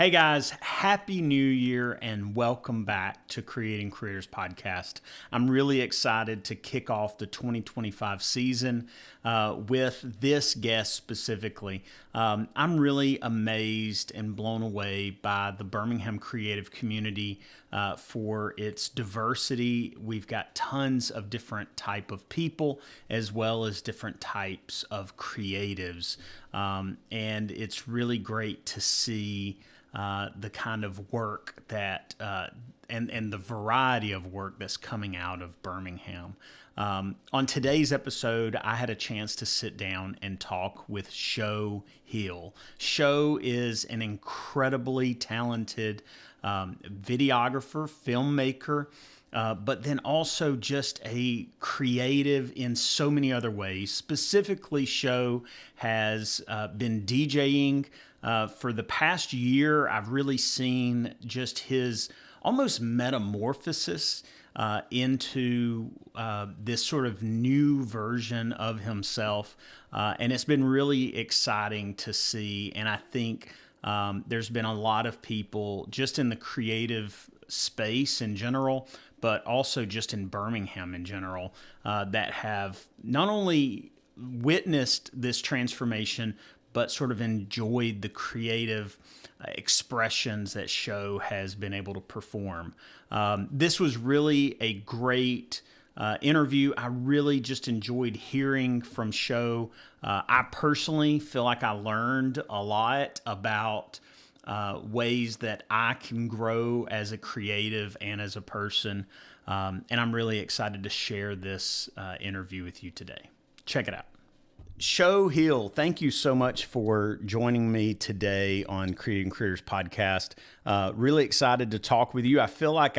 Hey guys, Happy New Year and welcome back to Creating Creators Podcast. I'm really excited to kick off the 2025 season with this guest specifically. I'm really amazed and blown away by the Birmingham creative community for its diversity. We've got tons of different type of people as well as different types of creatives. And it's really great to see the kind of work that and the variety of work that's coming out of Birmingham. On today's episode, I had a chance to sit down and talk with Sho Hill. Sho is an incredibly talented videographer, filmmaker, but then also just a creative in so many other ways. Specifically, Sho has been DJing for the past year. I've really seen just his almost metamorphosis into this sort of new version of himself. And it's been really exciting to see. And I think there's been a lot of people just in the creative space in general, but also just in Birmingham in general, that have not only witnessed this transformation, but sort of enjoyed the creative expressions that Sho has been able to perform. This was really a great interview. I really just enjoyed hearing from Sho. I personally feel like I learned a lot about ways that I can grow as a creative and as a person. And I'm really excited to share this interview with you today. Check it out. Sho Hill, thank you so much for joining me today on Creating Creators Podcast. Really excited to talk with you. I feel like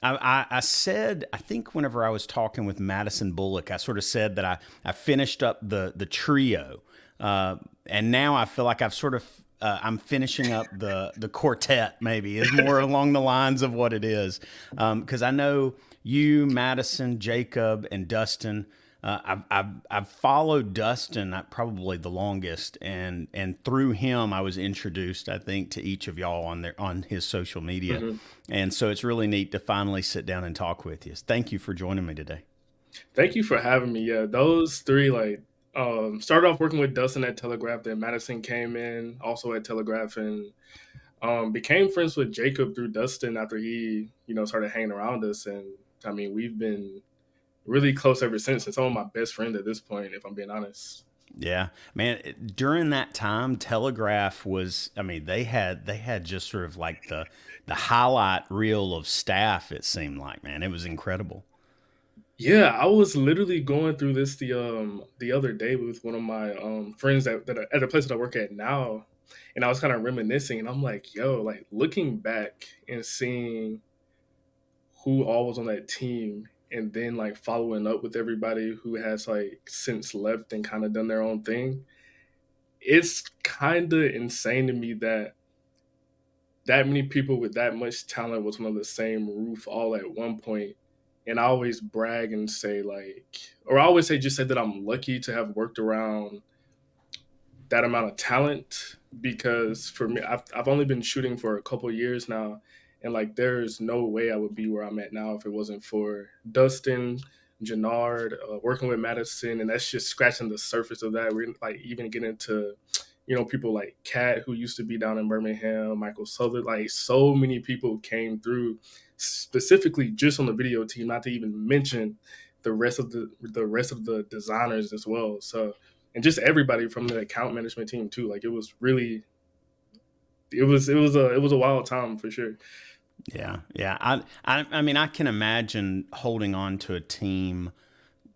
I said, I think whenever I was talking with Madison Bullock, I sort of said that I finished up the trio. And now I feel like I've sort of, I'm finishing up the quartet, maybe, is more along the lines of what it is. Because I know you, Madison, Jacob, and Dustin. I've followed Dustin probably the longest, and through him I was introduced, I think, to each of y'all on his social media, and so it's really neat to finally sit down and talk with you. Thank you for joining me today. Thank you for having me. Yeah, those three started off working with Dustin at Telegraph. Then Madison came in also at Telegraph and became friends with Jacob through Dustin after he started hanging around us. And I mean, we've been really close ever since. And some of my best friends at this point, if I'm being honest. Yeah, man. During that time, Telegraph was, I mean, they had just sort of like the highlight reel of staff. It seemed like, man, it was incredible. Yeah, I was literally going through this the other day with one of my friends that at a place that I work at now, and I was kind of reminiscing, and I'm like, yo, like looking back and seeing who all was on that team, and then like following up with everybody who has like since left and kind of done their own thing. It's kind of insane to me that many people with that much talent was on the same roof all at one point. And I always brag and say or I always say that I'm lucky to have worked around that amount of talent, because for me, I've only been shooting for a couple of years now, and like there's no way I would be where I'm at now if it wasn't for Dustin, Jannard, working with Madison, and that's just scratching the surface of that. We're like even getting into people like Kat, who used to be down in Birmingham, Michael Sutherland, like so many people came through specifically just on the video team, not to even mention the rest of the designers as well. So, and just everybody from the account management team too. Like it was really, it was a wild time for sure. Yeah, yeah. I mean, I can imagine holding on to a team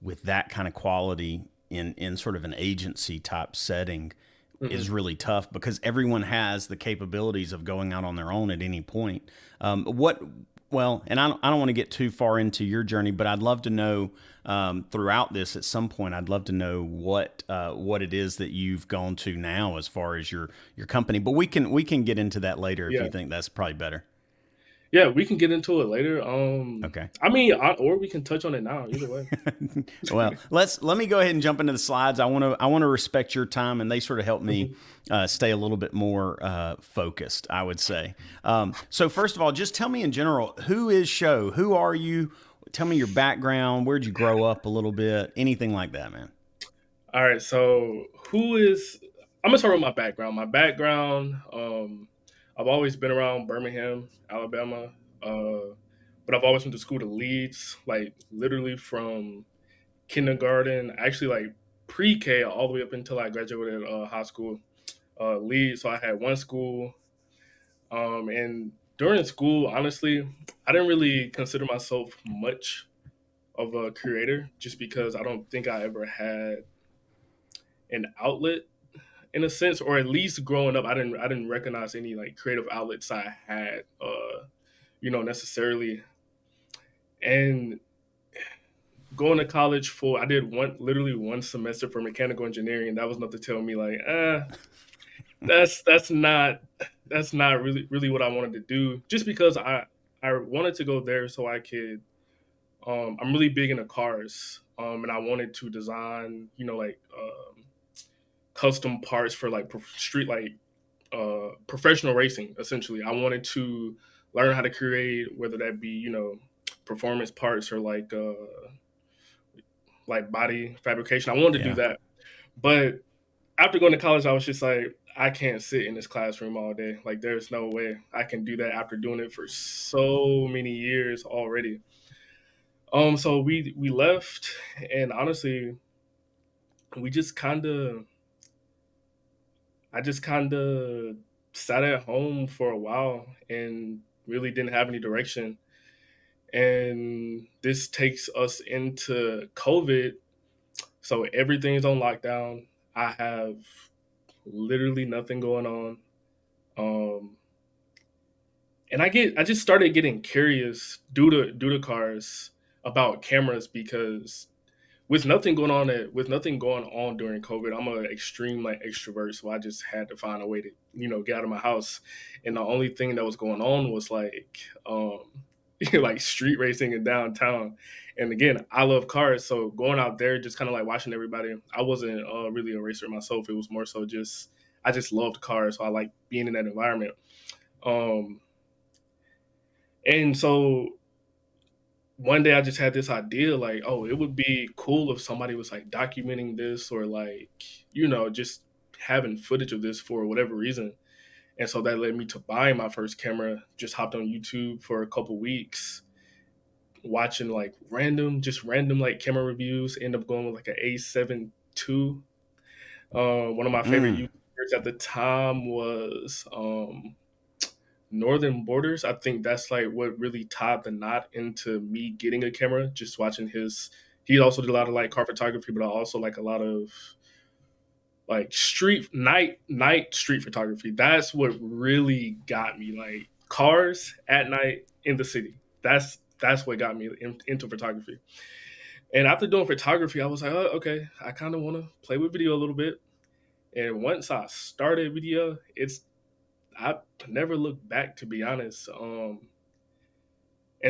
with that kind of quality in sort of an agency type setting is really tough because everyone has the capabilities of going out on their own at any point. Well, and I don't want to get too far into your journey, but I'd love to know throughout this at some point. I'd love to know what it is that you've gone to now as far as your company. But we can get into that later if Yeah. you think that's probably better. Yeah, we can get into it later. Okay. I mean, or we can touch on it now. Either way. Well, let me go ahead and jump into the slides. I want to respect your time, and they sort of help me Mhm. stay a little bit more focused, I would say. So first of all, just tell me in general, who is Show? Who are you? Tell me your background. Where'd you grow up a little bit? Anything like that, man. All right. So who is? I'm gonna start with my background. My background. I've always been around Birmingham, Alabama. But I've always went to school to Leeds, like literally from kindergarten, actually like pre-K all the way up until I graduated high school. Leeds. So I had one school. And during school, honestly, I didn't really consider myself much of a creator just because I don't think I ever had an outlet in a sense, or at least growing up, I didn't recognize any like creative outlets I had, necessarily. And going to college for I did literally one semester for mechanical engineering, and that was enough to tell me like, that's not really what I wanted to do. Just because I wanted to go there so I could. I'm really big into cars, and I wanted to design, like custom parts for like street like professional racing. Essentially, I wanted to learn how to create, whether that be performance parts or like body fabrication. I wanted to do Yeah. that, but after going to college, I was just like, I can't sit in this classroom all day. Like, there's no way I can do that after doing it for so many years already. So we left, and honestly, we just kind of, I just kind of sat at home for a while and really didn't have any direction. And this takes us into COVID, so everything's on lockdown. I have literally nothing going on. Um, and I just started getting curious due to cars about cameras because with nothing going on during COVID, I'm an extreme like extrovert, so I just had to find a way to get out of my house, and the only thing that was going on was like like street racing in downtown. And again, I love cars, so going out there just kind of like watching everybody. I wasn't really a racer myself. It was more so just I just loved cars, so I like being in that environment. Um, and so one day I just had this idea like, oh, it would be cool if somebody was like documenting this or like, just having footage of this for whatever reason. And so that led me to buying my first camera, just hopped on YouTube for a couple weeks, watching like random like camera reviews, end up going with like an A7 II. One of my favorite Mm. YouTubers at the time was Northern Borders. I think that's like what really tied the knot into me getting a camera. Just watching his, he also did a lot of like car photography, but also like a lot of like street night street photography. That's what really got me like cars at night in the city. That's what got me into photography. And after doing photography, I was like, oh, okay, I kind of want to play with video a little bit. And once I started video, I never looked back, to be honest. And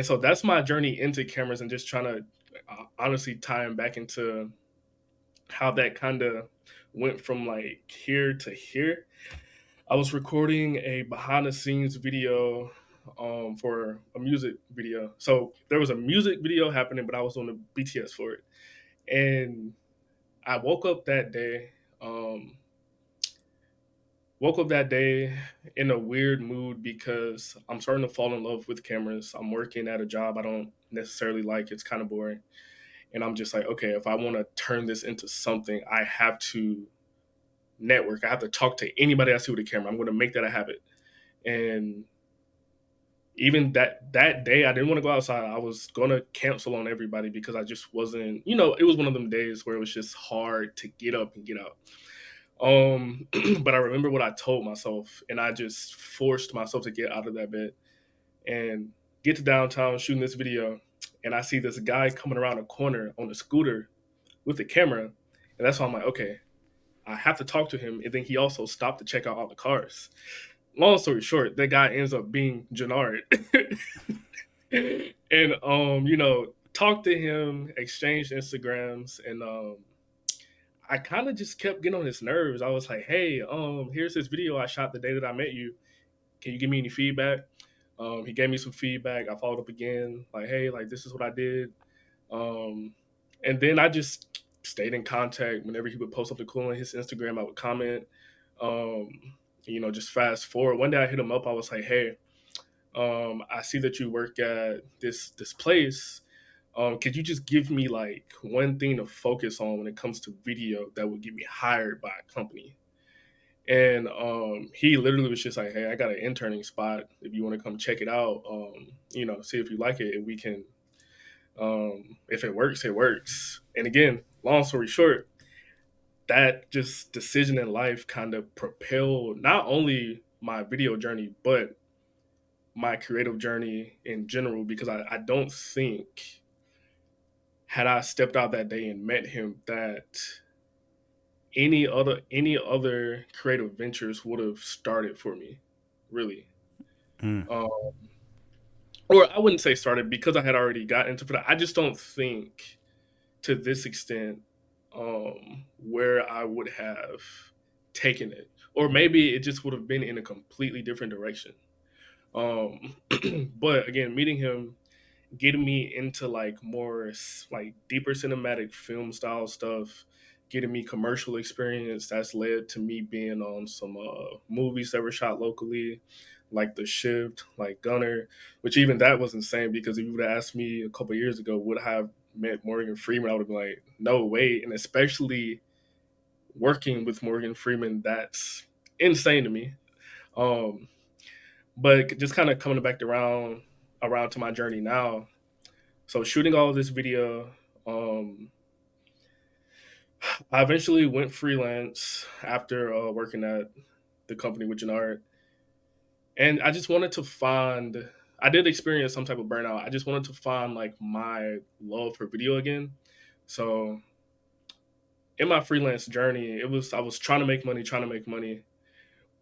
so that's my journey into cameras and just trying to honestly tie them back into how that kind of went from like here to here. I was recording a behind the scenes video for a music video. So there was a music video happening, but I was on the BTS for it. And I um, woke up that day in a weird mood because I'm starting to fall in love with cameras. I'm working at a job I don't necessarily like. It's kind of boring. And I'm just like, okay, if I want to turn this into something, I have to network. I have to talk to anybody I see with a camera. I'm going to make that a habit. And even that day, I didn't want to go outside. I was going to cancel on everybody because I just wasn't, it was one of them days where it was just hard to get up and get out. But I remember what I told myself, and I just forced myself to get out of that bed and get to downtown shooting this video. And I see this guy coming around a corner on a scooter with a camera, and that's why I'm like, okay, I have to talk to him. And then he also stopped to check out all the cars. long story short, that guy ends up being Jannard. And talked to him, exchanged Instagrams, and I kind of just kept getting on his nerves. I was like, "Hey, here's this video I shot the day that I met you. Can you give me any feedback?" He gave me some feedback. I followed up again, like, "Hey, like this is what I did." Um, and then I just stayed in contact. Whenever he would post something cool on his Instagram, I would comment. Um, just fast forward. One day I hit him up. I was like, "Hey, I see that you work at this place. Could you just give me like one thing to focus on when it comes to video that would get me hired by a company?" And he literally was just like, "Hey, I got an interning spot. If you want to come check it out, see if you like it, and we can. If it works, it works." And again, long story short, that just decision in life kind of propelled not only my video journey, but my creative journey in general. Because I don't think, had I stepped out that day and met him, that any other creative ventures would have started for me, really. Mm. Um, or I wouldn't say started because I had already got into it. I just don't think to this extent where I would have taken it, or maybe it just would have been in a completely different direction. Um, but again, meeting him, getting me into like more like deeper cinematic film style stuff, getting me commercial experience that's led to me being on some movies that were shot locally, like The Shift, like Gunner, which even that was insane because if you would have asked me a couple years ago, would I have met Morgan Freeman, I would have been like, no way. And especially working with Morgan Freeman, that's insane to me. Um, but just kind of coming back around to my journey now, so shooting all of this video, um, I eventually went freelance after working at the company with Jannard, and I just wanted to find. I did experience some type of burnout. I just wanted to find like my love for video again. So in my freelance journey, I was trying to make money,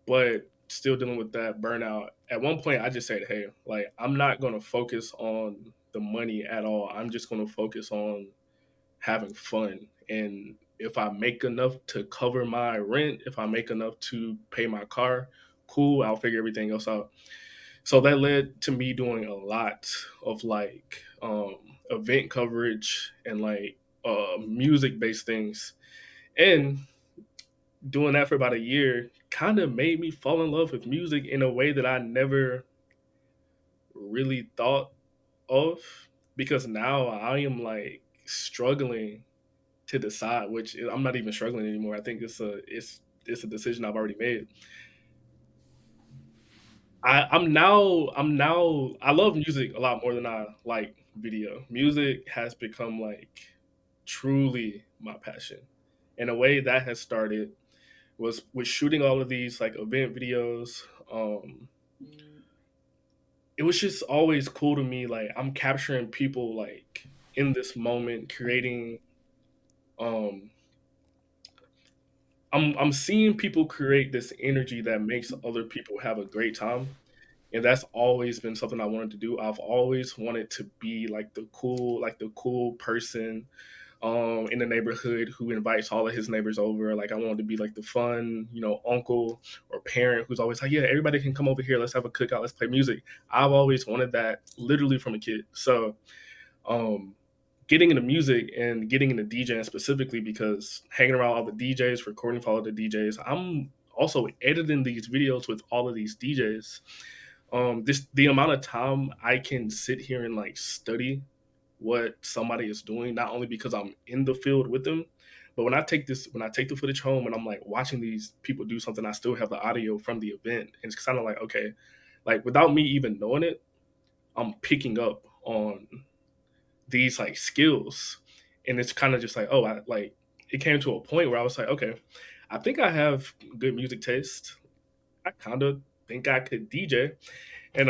but still dealing with that burnout. At one point, I just said, "Hey, like I'm not going to focus on the money at all. I'm just going to focus on having fun. And if I make enough to cover my rent, if I make enough to pay my car, cool, I'll figure everything else out." So that led to me doing a lot of like event coverage and like music based things. And doing that for about a year kind of made me fall in love with music in a way that I never really thought of, because now I am like struggling to decide, which I'm not even struggling anymore. I think it's a decision I've already made. I'm now I love music a lot more than I like video. Music has become like truly my passion. And a way that has started was with shooting all of these like event videos. It was just always cool to me. Like I'm capturing people like in this moment, creating um I'm seeing people create this energy that makes other people have a great time. And that's always been something I wanted to do. I've always wanted to be like the cool person in the neighborhood who invites all of his neighbors over. Like I wanted to be like the fun, uncle or parent who's always like, "Yeah, everybody can come over here. Let's have a cookout. Let's play music." I've always wanted that literally from a kid. So um, getting into music and getting into DJing specifically, because hanging around all the DJs, recording for all the DJs, I'm also editing these videos with all of these DJs. This the amount of time I can sit here and like study what somebody is doing, not only because I'm in the field with them, but when I take the footage home and I'm like watching these people do something, I still have the audio from the event, and it's kind of like, okay, like without me even knowing it, I'm picking up on these like skills, and it's kind of just like, oh, I like it came to a point where I was like, okay, I think I have good music taste. I kind of think I could DJ, and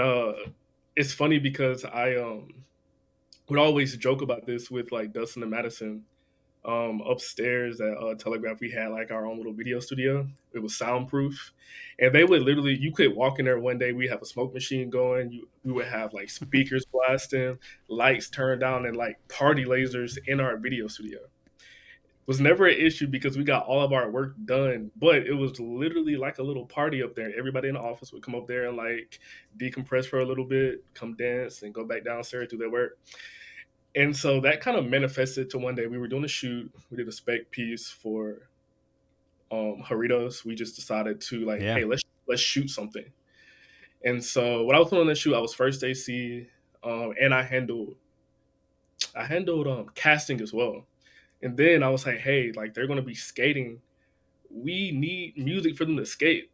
it's funny because I would always joke about this with like Dustin and Madison. Upstairs at Telegraph, we had like our own little video studio. It was soundproof, and they would literally you could walk in there one day. We have a smoke machine going. We would have like speakers blasting, lights turned down, and like party lasers in our video studio. Was never an issue because we got all of our work done, but it was literally like a little party up there. Everybody in the office would come up there and like decompress for a little bit, come dance, and go back downstairs do their work. And so that kind of manifested to one day we were doing a shoot. We did a spec piece for Haritos. We just decided to like, Yeah. hey, let's shoot something. And so when I was on that shoot, I was first AC, and I handled casting as well. And then I was like, hey, like they're gonna be skating. We need music for them to skate.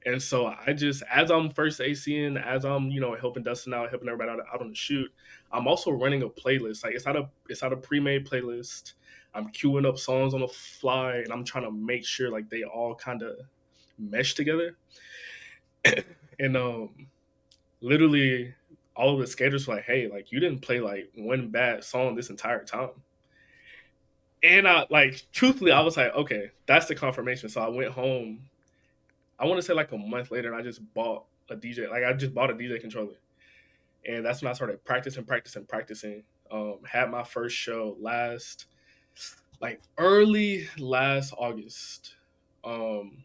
And so I just, as I'm first ACing, as I'm, helping Dustin out, helping everybody out on the shoot, I'm also running a playlist. Like it's not a pre-made playlist. I'm queuing up songs on the fly, and I'm trying to make sure like they all kind of mesh together. And literally, all of the skaters were like, "Hey, like you didn't play like one bad song this entire time." And I like, truthfully, I was like, "Okay, that's the confirmation." So I went home. I want to say like a month later, and I just bought a DJ. Like I just bought a DJ controller, and that's when I started practicing. Had my first show like early last August. Um,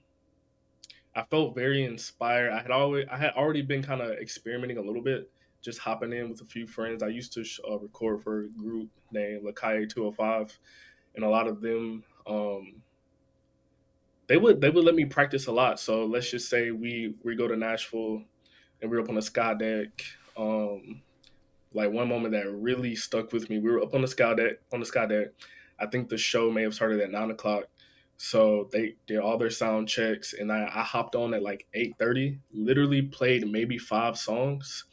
I felt very inspired. I had already been kind of experimenting a little bit, just hopping in with a few friends. I used to record for a group named Lakai 205, and a lot of them they would let me practice a lot. So let's just say we go to Nashville and we're up on the sky deck. Like one moment that really stuck with me, we were up on the sky deck. I think the show may have started at 9 o'clock. So they did all their sound checks, and I hopped on at like 8:30. Literally played maybe 5 songs,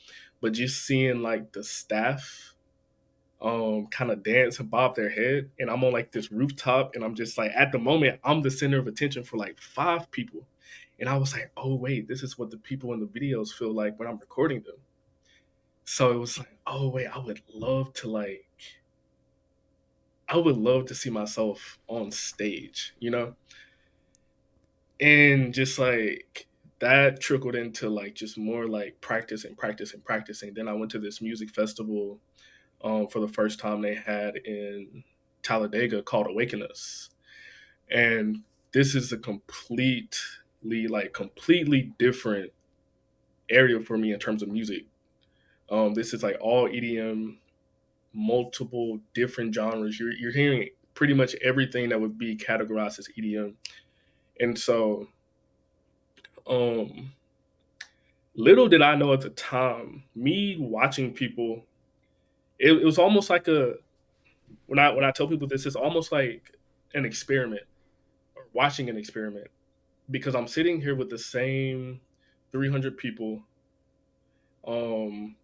but just seeing like the staff kind of dance and bob their head, and I'm on like this rooftop, and I'm just like, at the moment I'm the center of attention for like 5 people. And I was like, oh wait, this is what the people in the videos feel like when I'm recording them. So it was like, oh wait, I would love to see myself on stage, and just like that trickled into like just more like practice and practice and practicing. Then I went to this music festival for the first time they had in Talladega called Awaken Us. And this is a completely different area for me in terms of music. This is like all EDM, multiple different genres. You're hearing pretty much everything that would be categorized as EDM. And so, um, little did I know at the time, me watching people, it was almost like a when I tell people this, it's almost like an experiment or watching an experiment, because I'm sitting here with the same 300 people, um,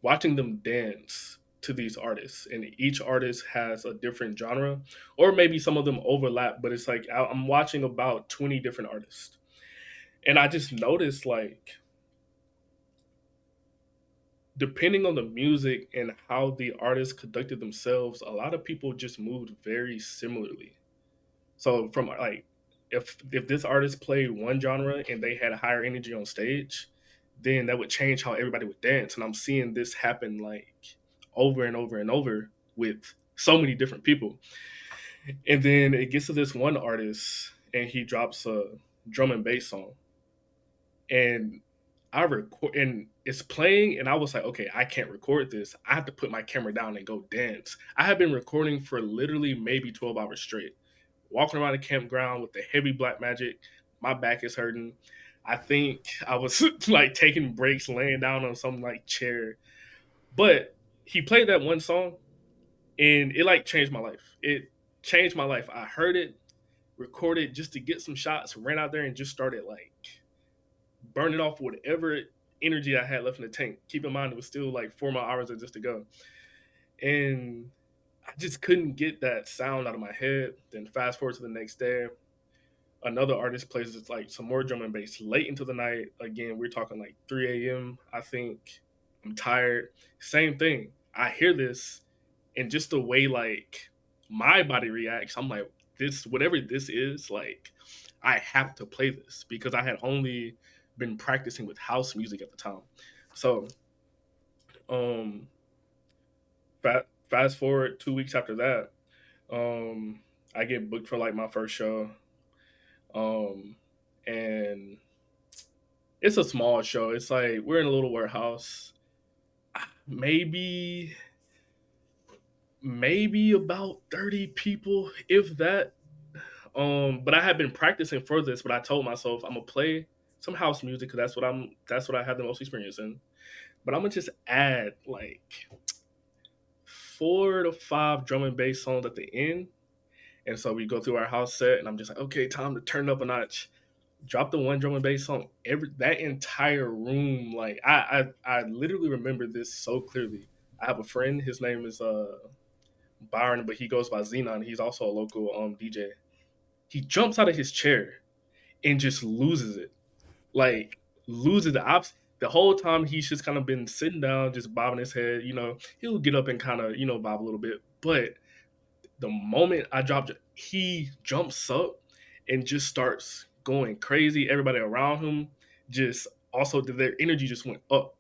watching them dance to these artists, and each artist has a different genre, or maybe some of them overlap, but it's like I'm watching about 20 different artists, and I just noticed like depending on the music and how the artists conducted themselves, a lot of people just moved very similarly. So from like if this artist played one genre and they had a higher energy on stage, then that would change how everybody would dance. And I'm seeing this happen like over and over and over with so many different people. And then it gets to this one artist and he drops a drum and bass song. And I record and it's playing, and I was like, okay, I can't record this. I have to put my camera down and go dance. I have been recording for literally maybe 12 hours straight, walking around the campground with the heavy black magic. My back is hurting. I think I was like taking breaks, laying down on some like chair. But he played that one song, and it like changed my life. It changed my life. I heard it, recorded just to get some shots, ran out there and just started like burning off whatever energy I had left in the tank. Keep in mind, it was still like 4 more hours just to go. And I just couldn't get that sound out of my head. Then fast forward to the next day, another artist plays it's like some more drum and bass late into the night. Again, we're talking like 3 a.m. I think. I'm tired. Same thing. I hear this, and just the way like my body reacts, I'm like, this, whatever this is, like, I have to play this because I had only been practicing with house music at the time. So, um, fast forward 2 weeks after that, um, I get booked for like my first show, um, and it's a small show. It's like we're in a little warehouse, maybe about 30 people, if that. But I had been practicing for this, but I told myself I'm gonna play some house music because that's what I had the most experience in. But I'm gonna just add like 4 to 5 drum and bass songs at the end. And so we go through our house set, and I'm just like, okay, time to turn up a notch. Drop the one drum and bass song. That entire room, like I literally remember this so clearly. I have a friend. His name is Byron, but he goes by Xenon. He's also a local DJ. He jumps out of his chair and just loses it. Like loses the ops. The whole time he's just kind of been sitting down, just bobbing his head. He'll get up and kind of bob a little bit, but the moment I dropped it, he jumps up and just starts going crazy. Everybody around him just also their energy just went up.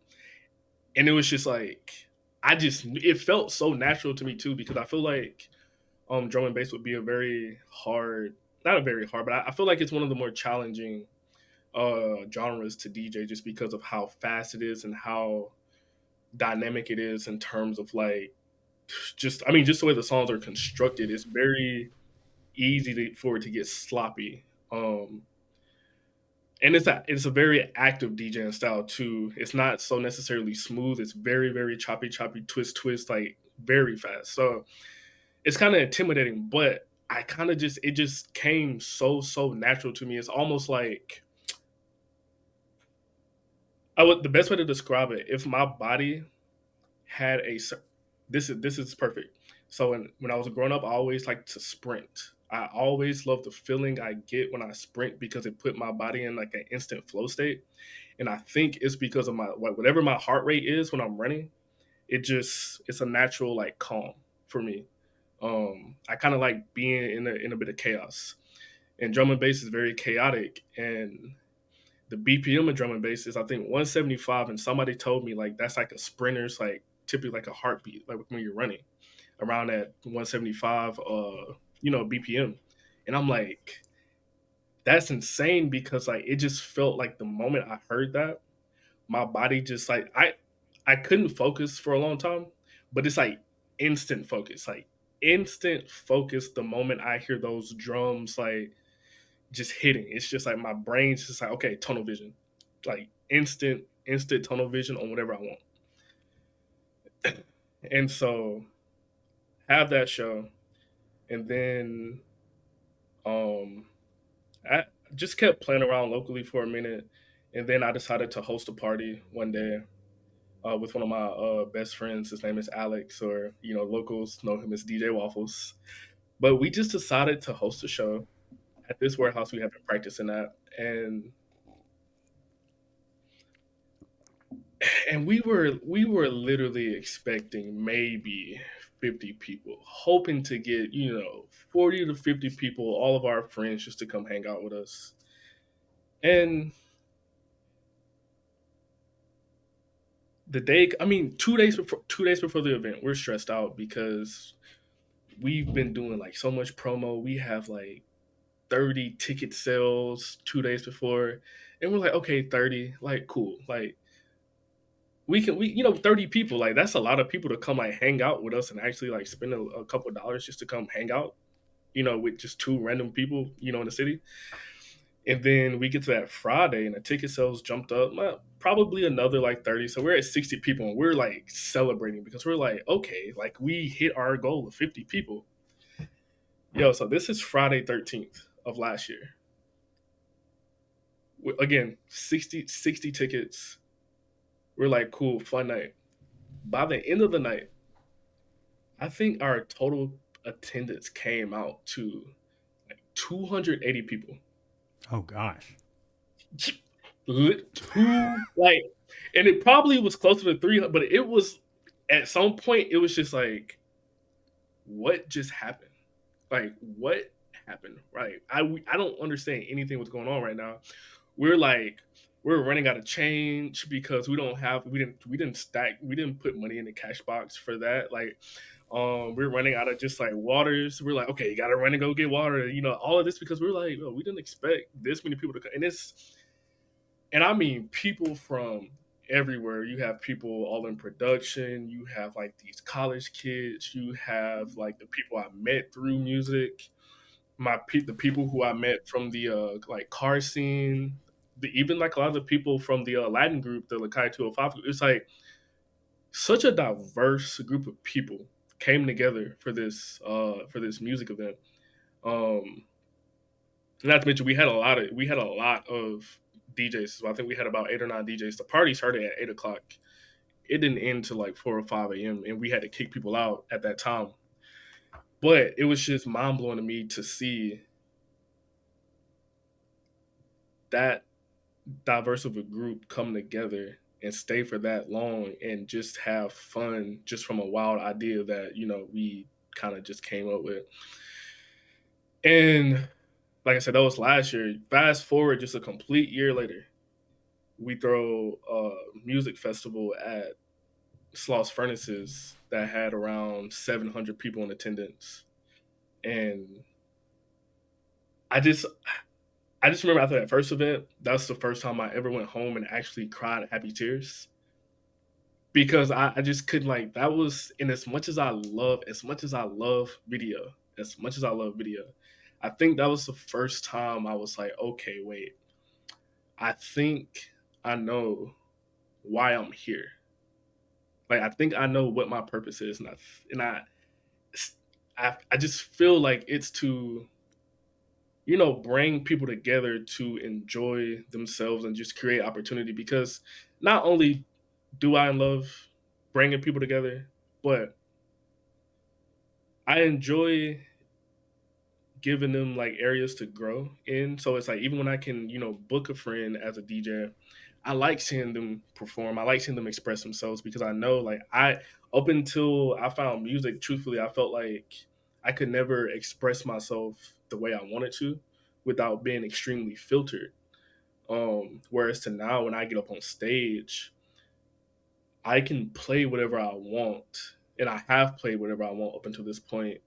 And it was just like it felt so natural to me too, because I feel like drum and bass would be a very hard, not a very hard, but I feel like it's one of the more challenging genres to DJ just because of how fast it is and how dynamic it is in terms of like just the way the songs are constructed. It's very easy for it to get sloppy. And it's a very active DJing style too. It's not so necessarily smooth. It's very, very choppy, twist, like very fast. So it's kind of intimidating, but it just came so natural to me. It's almost like the best way to describe it, if my body had this is perfect. So when I was growing up, I always liked to sprint. I always loved the feeling I get when I sprint because it put my body in like an instant flow state. And I think it's because of whatever my heart rate is when I'm running, it's a natural like calm for me. I kind of like being in a bit of chaos. And drum and bass is very chaotic, and the BPM of drum and bass is I think 175, and somebody told me like that's like a sprinter's like typically like a heartbeat, like when you're running around that 175 BPM. And I'm like, that's insane because like it just felt like the moment I heard that, my body just like I couldn't focus for a long time, but it's like instant focus, like instant focus the moment I hear those drums like just hitting. It's just like my brain's just like, okay, tunnel vision. Like instant tunnel vision on whatever I want. And so have that show, and then um I just kept playing around locally for a minute, and then I decided to host a party one day with one of my best friends. His name is Alex, or locals know him as DJ Waffles. But we just decided to host a show at this warehouse we have been practicing at, and we were literally expecting maybe 50 people, hoping to get 40 to 50 people, all of our friends, just to come hang out with us. And the day, 2 days before the event, we're stressed out because we've been doing like so much promo. We have like 30 ticket sales 2 days before, and we're like, okay, 30, like cool, like we 30 people, like that's a lot of people to come like hang out with us and actually like spend a couple of dollars just to come hang out, with just two random people, in the city. And then we get to that Friday and the ticket sales jumped up probably another like 30. So we're at 60 people, and we're like celebrating because we're like, okay, like we hit our goal of 50 people. So this is Friday 13th of last year. Again, 60 tickets. We're like, cool, fun night. By the end of the night, I think our total attendance came out to like 280 people. Oh gosh. Like, and it probably was closer to 300, but it was at some point it was just like, what just happened? Like, what happened? Right? I don't understand anything what's going on right now. We're like we're running out of change because we didn't put money in the cash box for that. Like, we're running out of just like waters. We're like, okay, you gotta run and go get water. You know, all of this because we're like, oh, we didn't expect this many people to come. And I mean people from everywhere. You have people all in production. You have like these college kids. You have like the people I met through music. The people who I met from the like car scene. Even like a lot of the people from the Latin group, the Lakai 205. It's like such a diverse group of people came together for this music event. Um, Not to mention we had a lot of DJs. So I think we had about 8 or 9 DJs. The party started at 8 o'clock. It didn't end till like 4 or 5 a.m. and we had to kick people out at that time. But it was just mind blowing to me to see that diverse of a group come together and stay for that long and just have fun just from a wild idea that we kind of just came up with. And like I said, that was last year. Fast forward just a complete year later, we throw a music festival at Sloss Furnaces that had around 700 people in attendance. And I just I just remember after that first event, that's the first time I ever went home and actually cried happy tears because I just couldn't like that was and as much as I love video, as much as I love video, I think that was the first time I was like, okay, wait, I think I know why I'm here. Like I think I know what my purpose is, and I just feel like it's to bring people together to enjoy themselves and just create opportunity because not only do I love bringing people together, but I enjoy giving them like areas to grow in. So it's like even when I can, book a friend as a DJ, I like seeing them perform. I like seeing them express themselves because I know like I up until I found music, truthfully, I felt like I could never express myself the way I wanted to without being extremely filtered. Whereas to now when I get up on stage, I can play whatever I want. And I have played whatever I want up until this point,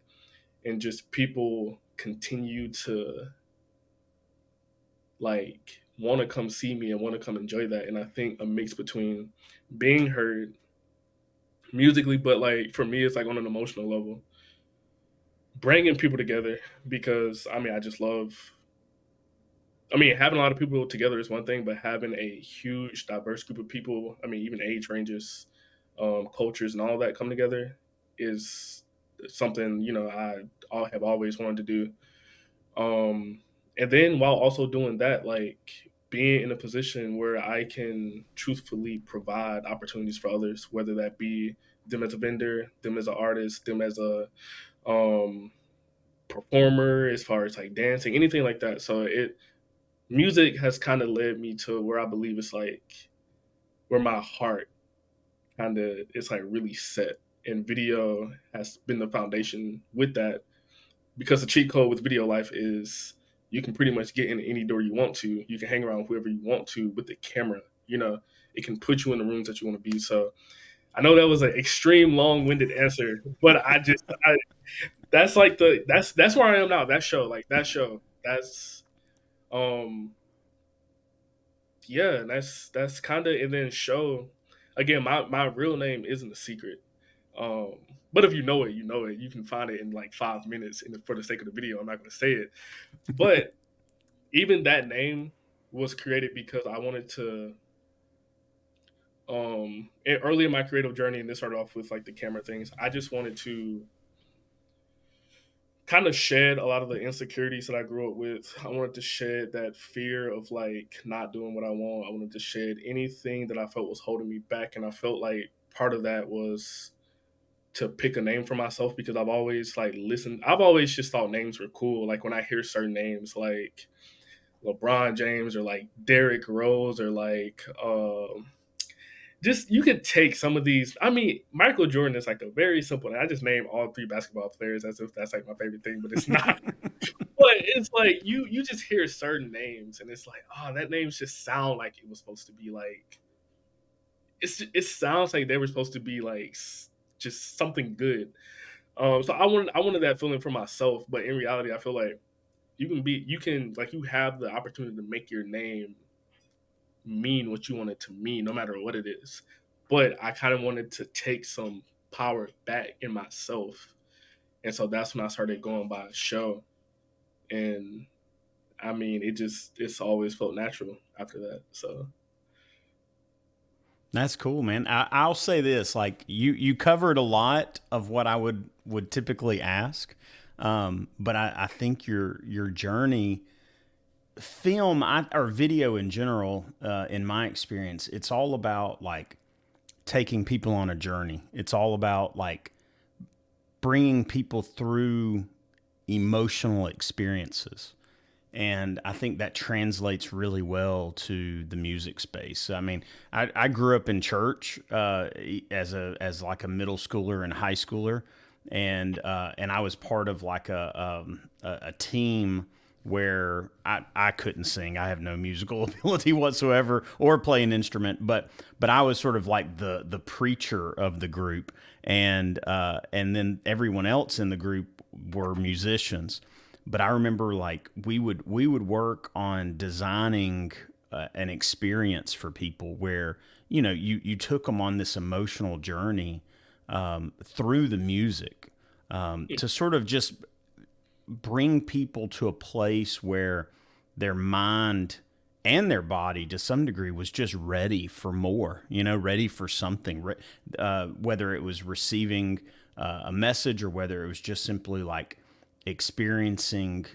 and just people continue to like want to come see me and want to come enjoy that. And I think a mix between being heard musically, but like for me, it's like on an emotional level, bringing people together because I mean, I just love. I mean, having a lot of people together is one thing, but having a huge, diverse group of people, I mean, even age ranges, cultures, and all that come together is something I have always wanted to do. Um, and then while also doing that, like being in a position where I can truthfully provide opportunities for others, whether that be them as a vendor, them as an artist, them as a um, performer, as far as like dancing, anything like that. So music has kind of led me to where I believe it's like where my heart kind of is like really set, and video has been the foundation with that because the cheat code with video life is you can pretty much get in any door you want to. You can hang around with whoever you want to with the camera. It can put you in the rooms that you want to be. So I know that was an extreme long-winded answer, but that's like that's where I am now. That show, that's um yeah, that's kind of and then show again. My real name isn't a secret. But if you know it, you know it. You can find it in like 5 minutes. And for the sake of the video, I'm not going to say it. But even that name was created because I wanted to. Early in my creative journey, and this started off with like the camera things. I just wanted to kind of shed a lot of the insecurities that I grew up with. I wanted to shed that fear of like not doing what I want. I wanted to shed anything that I felt was holding me back, and I felt like part of that was to pick a name for myself because I've always like listened. I've always just thought names were cool. Like when I hear certain names like LeBron James or like Derrick Rose or like just you could take some of these. I mean, Michael Jordan is like a very simple. I just named all three basketball players as if that's like my favorite thing, but it's not. But it's like you just hear certain names, and it's like, oh, that name just sound like it was supposed to be like. It sounds like they were supposed to be like just something good. So I wanted that feeling for myself, but in reality, I feel like you have the opportunity to make your name mean what you want it to mean, no matter what it is. But I kind of wanted to take some power back in myself, and so that's when I started going by a show. And I mean, it's always felt natural after that. So That's cool, man. I'll say this: like you covered a lot of what I would typically ask, but I think your journey, film or video in general, in my experience, it's all about like taking people on a journey. It's all about like bringing people through emotional experiences. And I think that translates really well to the music space. I mean, I grew up in church as like a middle schooler and high schooler, and I was part of like a team where I couldn't sing. I have no musical ability whatsoever or play an instrument, but I was sort of like the preacher of the group, and then everyone else in the group were musicians. But I remember like we would work on designing an experience for people where you took them on this emotional journey through the music, to sort of just bring people to a place where their mind and their body to some degree was just ready for more, ready for something, whether it was receiving a message or whether it was just simply like experiencing,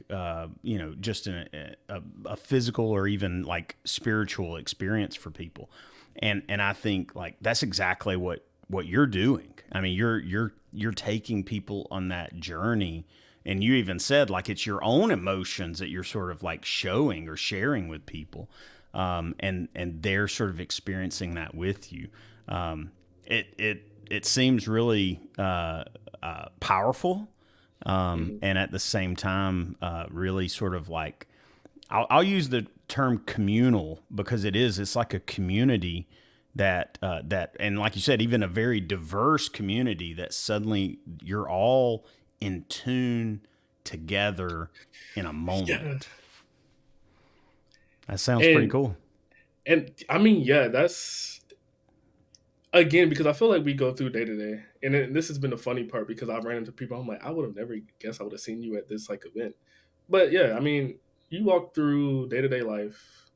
just a physical or even like spiritual experience for people. And I think like that's exactly what you're doing. I mean, you're taking people on that journey, and you even said like it's your own emotions that you're sort of like showing or sharing with people, and they're sort of experiencing that with you. It seems really powerful, mhm. and at the same time, really sort of like I'll use the term communal because it's like a community that and like you said, even a very diverse community that suddenly you're all in tune together in a Yeah, moment. That sounds pretty and cool. I mean, yeah, that's again because I feel like we go through day to day, and this has been the funny part because I've ran into people. I'm like, I would have never guessed I would have seen you at this like event, but yeah, I mean, you walk through day to day life,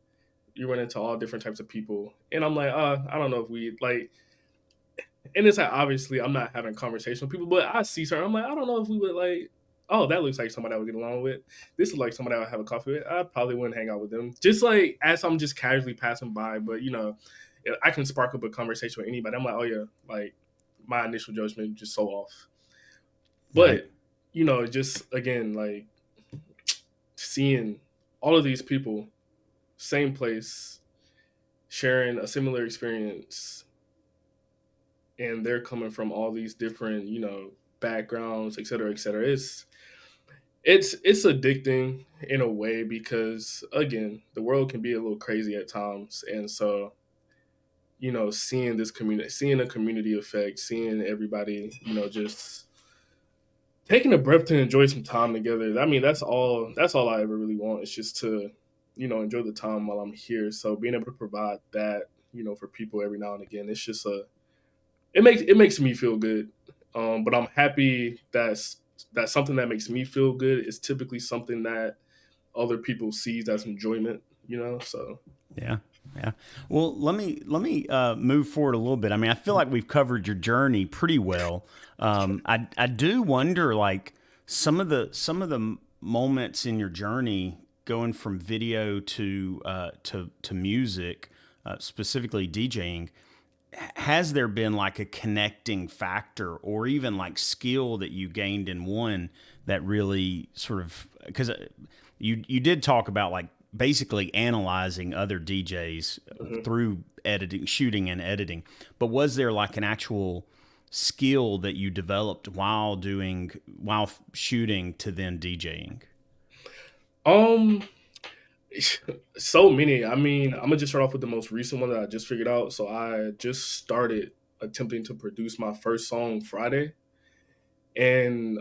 you run into all different types of people, and I'm like, I don't know if we like, and it's like obviously I'm not having a conversation with people, but I see something, I'm like, I don't know if we would like. Oh, that looks like somebody I would get along with. This is like somebody I would have a coffee with. I probably wouldn't hang out with them. Just like as I'm just casually passing by, but I can spark up a conversation with anybody. I'm like, oh yeah, like my initial judgment just so off. Right. But just again, like seeing all of these people, same place, sharing a similar experience, and they're coming from all these different, backgrounds, et cetera, et cetera. It's addicting in a way because again, the world can be a little crazy at times, and so seeing this community, seeing a community effect, seeing everybody, just taking a breath to enjoy some time together. I mean, that's all. That's all I ever really want. It's just to, enjoy the time while I'm here. So being able to provide that, for people every now and again, it's just it makes me feel good. But I'm happy that's something that makes me feel good is typically something that other people sees as enjoyment. So Yeah. Yeah. Well, let me move forward a little bit. I mean, I feel like we've covered your journey pretty well. I do wonder like some of the moments in your journey going from video to music, specifically DJing. Has there been like a connecting factor or even like skill that you gained in one that really sort of, because you did talk about like basically analyzing other DJs mhm. through editing, shooting and editing, but was there like an actual skill that you developed while shooting to then DJing? Um, so many. I mean, I'm gonna just start off with the most recent one that I just figured out. So I just started attempting to produce my first song Friday, and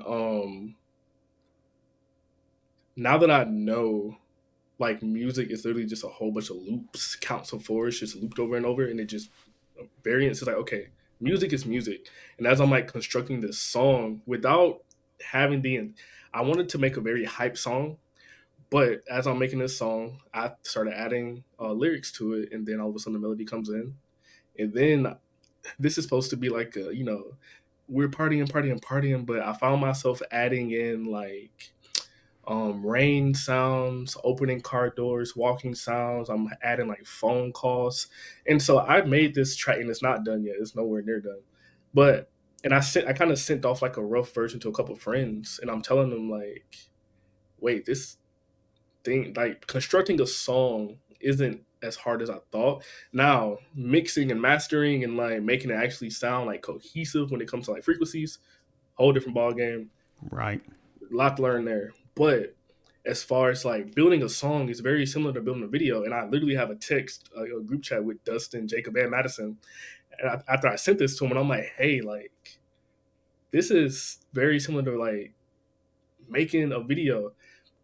now that I know, like, music is literally just a whole bunch of loops, counts of fours, just looped over and over, and it just variance is like, okay, music is music. And as I'm like constructing this song without having I wanted to make a very hype song, but as I'm making this song, I started adding lyrics to it, and then all of a sudden the melody comes in, and then this is supposed to be like a, we're partying, partying, partying, but I found myself adding in like rain sounds, opening car doors, walking sounds. I'm adding like phone calls, and so I made this track, and it's not done yet. It's nowhere near done, but I kind of sent off like a rough version to a couple friends, and I'm telling them like, wait, this thing, like constructing a song isn't as hard as I thought. Now mixing and mastering and like making it actually sound like cohesive when it comes to like frequencies, whole different ball game. Right. A lot to learn there. But as far as like building a song, it's very similar to building a video. And I literally have a text, a group chat with Dustin, Jacob, and Madison. And after I sent this to him, and I'm like, hey, like, this is very similar to like making a video.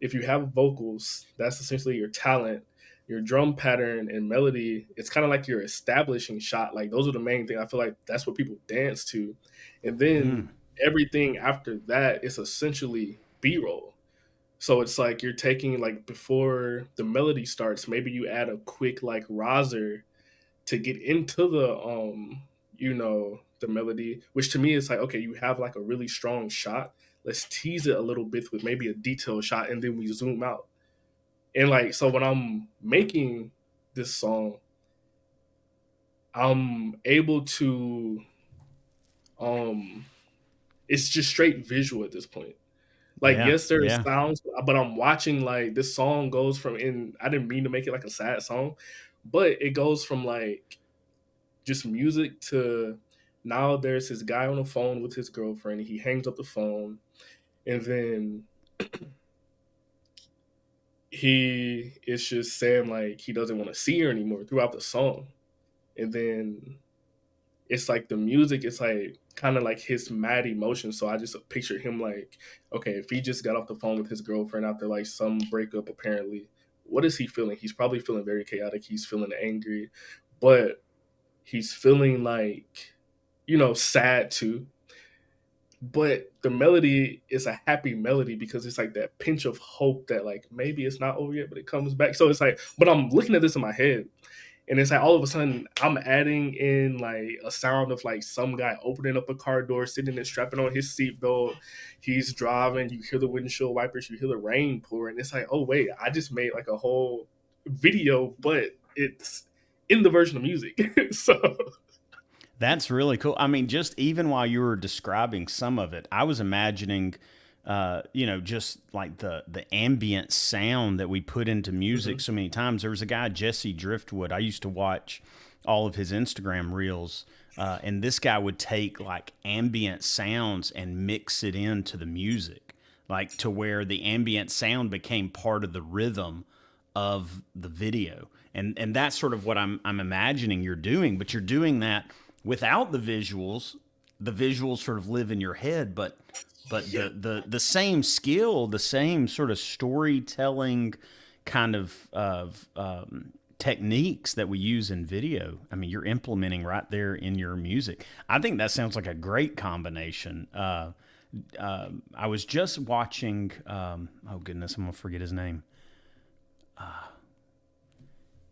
If you have vocals, that's essentially your talent. Your drum pattern and melody, it's kind of like your establishing shot. Like, those are the main thing. I feel like that's what people dance to. And then everything after that is essentially B-roll. So it's like you're taking, like, before the melody starts, maybe you add a quick like riser to get into the melody, which to me is like, okay, you have like a really strong shot. Let's tease it a little bit with maybe a detailed shot, and then we zoom out. And like, so when I'm making this song, I'm able to it's just straight visual at this point. Like, Yeah. yes, there are Yeah. sounds, but I'm watching like this song goes from, in I didn't mean to make it like a sad song, but it goes from like just music to now there's this guy on the phone with his girlfriend. He hangs up the phone, and then he is just saying like he doesn't want to see her anymore throughout the song. And then it's like the music is like kind of like his mad emotion. So I just picture him like, okay, if he just got off the phone with his girlfriend after like some breakup, apparently, what is he feeling? He's probably feeling very chaotic. He's feeling angry, but he's feeling like, sad too. But the melody is a happy melody because it's like that pinch of hope that like maybe it's not over yet, but it comes back. So it's like, but I'm looking at this in my head, and it's like all of a sudden I'm adding in like a sound of like some guy opening up a car door, sitting and strapping on his seatbelt. He's driving. You hear the windshield wipers. You hear the rain pouring. It's like, oh wait, I just made like a whole video, but it's in the version of music. So That's really cool. I mean, just even while you were describing some of it, I was imagining, just like the ambient sound that we put into music mhm. so many times. There was a guy, Jesse Driftwood. I used to watch all of his Instagram reels, and this guy would take like ambient sounds and mix it into the music, like to where the ambient sound became part of the rhythm of the video. And that's sort of what I'm imagining you're doing, but you're doing that without the visuals. The visuals sort of live in your head, but Yeah. the same skill, the same sort of storytelling kind of techniques that we use in video. I mean, you're implementing right there in your music. I think that sounds like a great combination. I was just watching. Oh goodness, I'm gonna forget his name.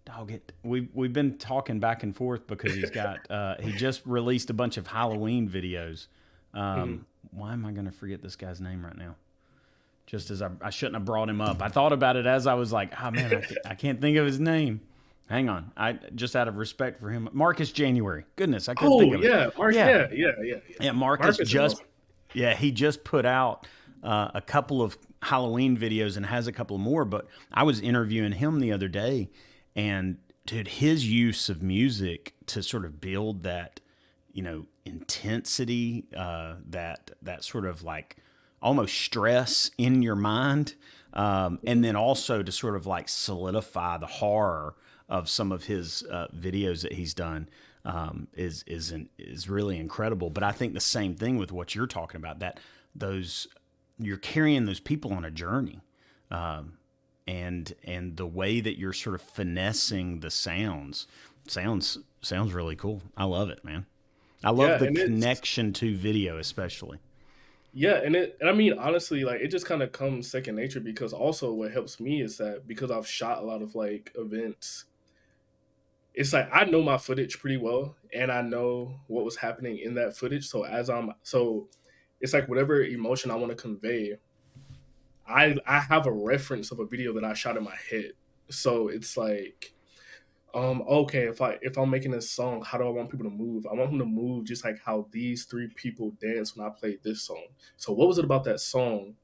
Dog it. We've been talking back and forth because he just released a bunch of Halloween videos. Mhm. Why am I going to forget this guy's name right now? Just as I shouldn't have brought him up. I thought about it as I was like, oh man, I can't think of his name. Hang on. I just out of respect for him, Marcus January. Goodness, I couldn't Oh think of it. yeah, Mark. Yeah, Yeah. yeah. Marcus Marcus is just awesome. he just put out a couple of Halloween videos and has a couple more. But I was interviewing him the other day, and dude, his use of music to sort of build that, intensity, that sort of like almost stress in your mind, and then also to sort of like solidify the horror of some of his videos that he's done, is really incredible. But I think the same thing with what you're talking about, that those you're carrying those people on a journey, and the way that you're sort of finessing the sounds really cool. I love it, man. I love Yeah, the and it's connection to video, especially. yeah, and I mean honestly, like it just kind of comes second nature because also what helps me is that because I've shot a lot of like events, it's like I know my footage pretty well and I know what was happening in that footage. So it's like whatever emotion I want to convey, I have a reference of a video that I shot in my head. So it's like okay, if I'm making this song, how do I want people to move? I want them to move just like how these three people dance when I played this song. So what was it about that song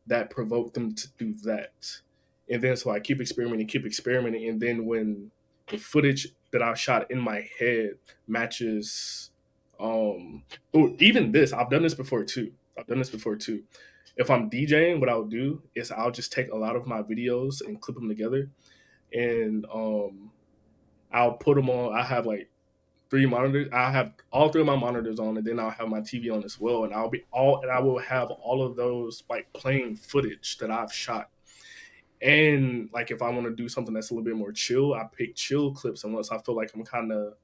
that provoked them to do that? And then so I keep experimenting, and then when the footage that I shot in my head matches, or even this, I've done this before too. I've done this before too. If I'm DJing, what I'll do is I'll just take a lot of my videos and clip them together, and I'll put them on. I have like three monitors. I have all three of my monitors on, and then I'll have my TV on as well. And I will have all of those like playing footage that I've shot. And like if I want to do something that's a little bit more chill, I pick chill clips. And once I feel like I'm kind of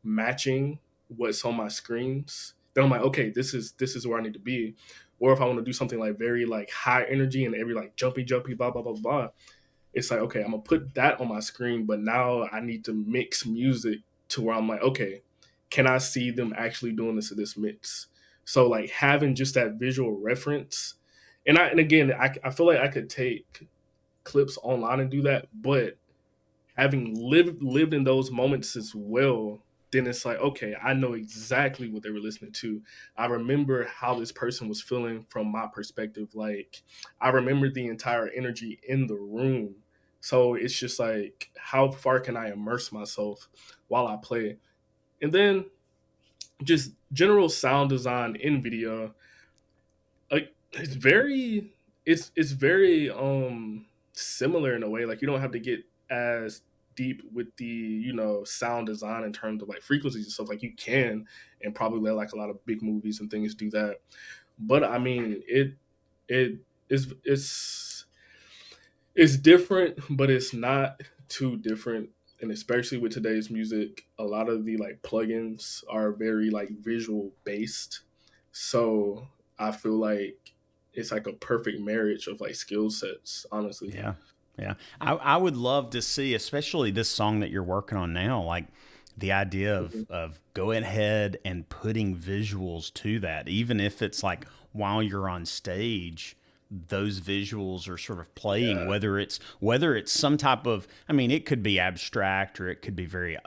matching what's on my screens, then I'm like, okay, this is where I need to be. Or if I want to do something like very like high energy and every like jumpy, blah blah blah blah, it's like, okay, I'm gonna put that on my screen, but now I need to mix music to where I'm like, okay, can I see them actually doing this mix? So like having just that visual reference, and again, I feel like I could take clips online and do that, but having lived in those moments as well, then it's like, okay, I know exactly what they were listening to. I remember how this person was feeling from my perspective. Like I remember the entire energy in the room. So it's just like, how far can I immerse myself while I play? And then just general sound design in video, like it's very similar in a way. Like you don't have to get as deep with the sound design in terms of like frequencies and stuff. Like you can, and probably let like a lot of big movies and things do that. But I mean it is it's different, but it's not too different. And especially with today's music, a lot of the like plugins are very like visual based. So I feel like it's like a perfect marriage of like skill sets, honestly. Yeah. Yeah. I would love to see, especially this song that you're working on now, like the idea Mhm. of going ahead and putting visuals to that, even if it's like while you're on stage, those visuals are sort of playing, Yeah. whether it's some type of, I mean, it could be abstract or it could be very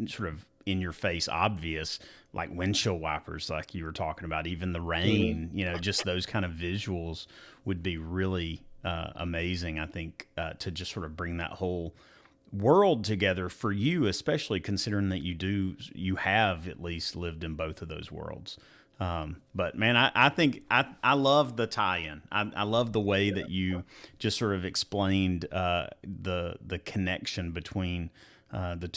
sort of in your face obvious, like windshield wipers, like you were talking about, even the Mhm. rain, just those kind of visuals would be really amazing, I think, to just sort of bring that whole world together for you, especially considering that you have at least lived in both of those worlds. But man, I think I love the tie-in. I love the way that you just sort of explained the connection between the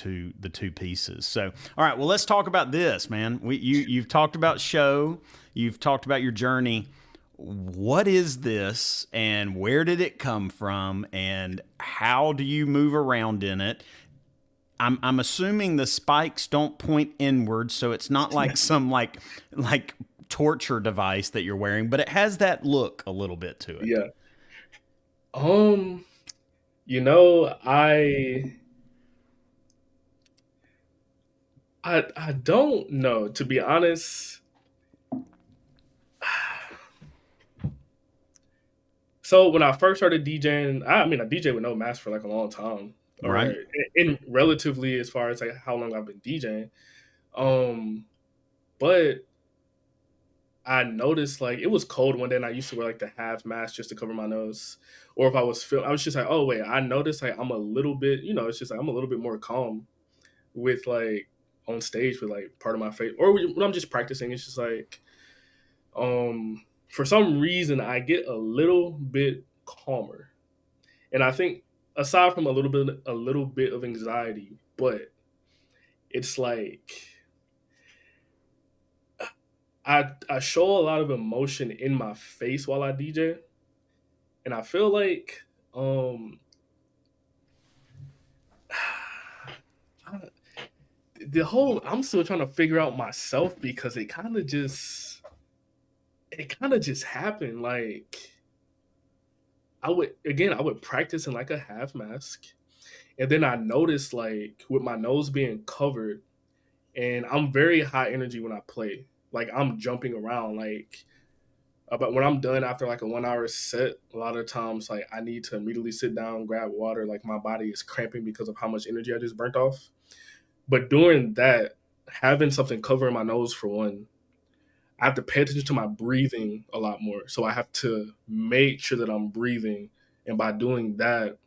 two pieces. So, all right, well, let's talk about this, man. You've talked about show, you've talked about your journey. What is this, and where did it come from, and how do you move around in it? I'm assuming the spikes don't point inward, so it's not like some like torture device that you're wearing, but it has that look a little bit to it. Yeah. Um, you know, I don't know, to be honest. So when I first started DJing, I mean I DJ with no mask for like a long time, or Right? in relatively as far as like how long I've been DJing. Um, but I noticed like it was cold one day and I used to wear like the half mask just to cover my nose. Or if I was I was just like, oh wait, I noticed like I'm a little bit, it's just like I'm a little bit more calm with like on stage with like part of my face. Or when I'm just practicing, it's just like for some reason I get a little bit calmer. And I think aside from a little bit of anxiety, but it's like I show a lot of emotion in my face while I DJ, and I feel like um the whole I'm still trying to figure out myself because it kind of just happened. Like I would practice in like a half mask, and then I noticed like with my nose being covered, and I'm very high energy when I play. Like I'm jumping around like. But when I'm done after like a 1 hour set, a lot of times like I need to immediately sit down, grab water. Like my body is cramping because of how much energy I just burnt off. But during that, having something covering my nose for one, I have to pay attention to my breathing a lot more. So I have to make sure that I'm breathing. And by doing that,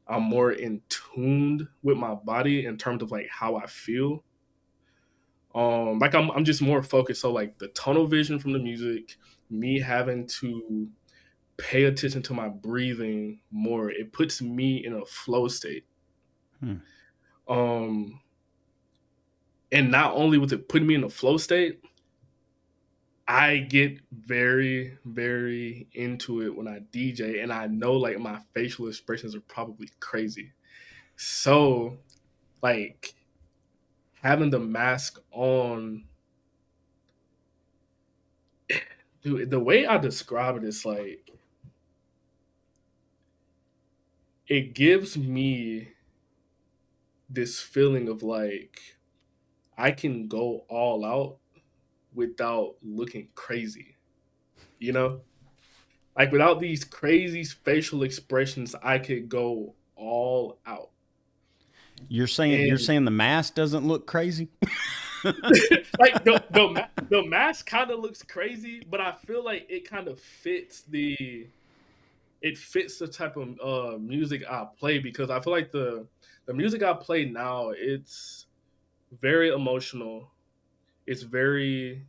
I'm more in tuned with my body in terms of like how I feel. Like I'm just more focused. So like the tunnel vision from the music, me having to pay attention to my breathing more, it puts me in a flow state. Hmm. Um, and not only with it putting me in a flow state, I get very, very into it when I DJ, and I know like my facial expressions are probably crazy. So, like having the mask on, dude, the way I describe it is like it gives me this feeling of like I can go all out without looking crazy, you know? Like without these crazy facial expressions, I could go all out. And You're saying the mask doesn't look crazy? like the mask kind of looks crazy, but I feel like it kind of fits the type of music I play because I feel like the music I play now it's very emotional. It's very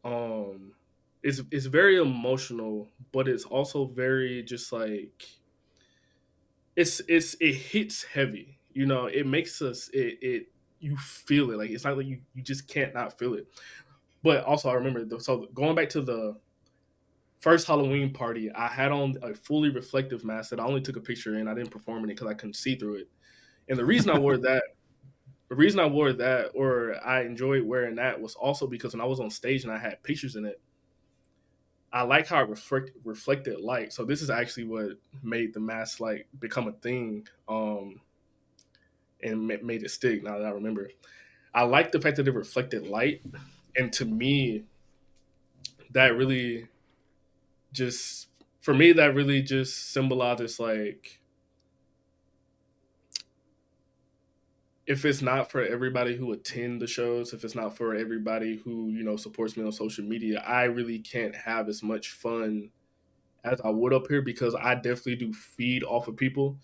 um it's very emotional, but it's also very just like it hits heavy. It makes us it you feel it. Like it's not like you just can't not feel it. But also I remember so going back to the first Halloween party, I had on a fully reflective mask that I only took a picture in. I didn't perform in it because I couldn't see through it. And the reason I wore that, or I enjoyed wearing that, was also because when I was on stage and I had pictures in it, I like how it reflected light. So this is actually what made the mask like become a thing, and made it stick. Now that I remember, I like the fact that it reflected light, and to me, that really just for me that really just symbolizes like if it's not for everybody who attend the shows, if it's not for everybody who supports me on social media, I really can't have as much fun as I would up here because I definitely do feed off of people.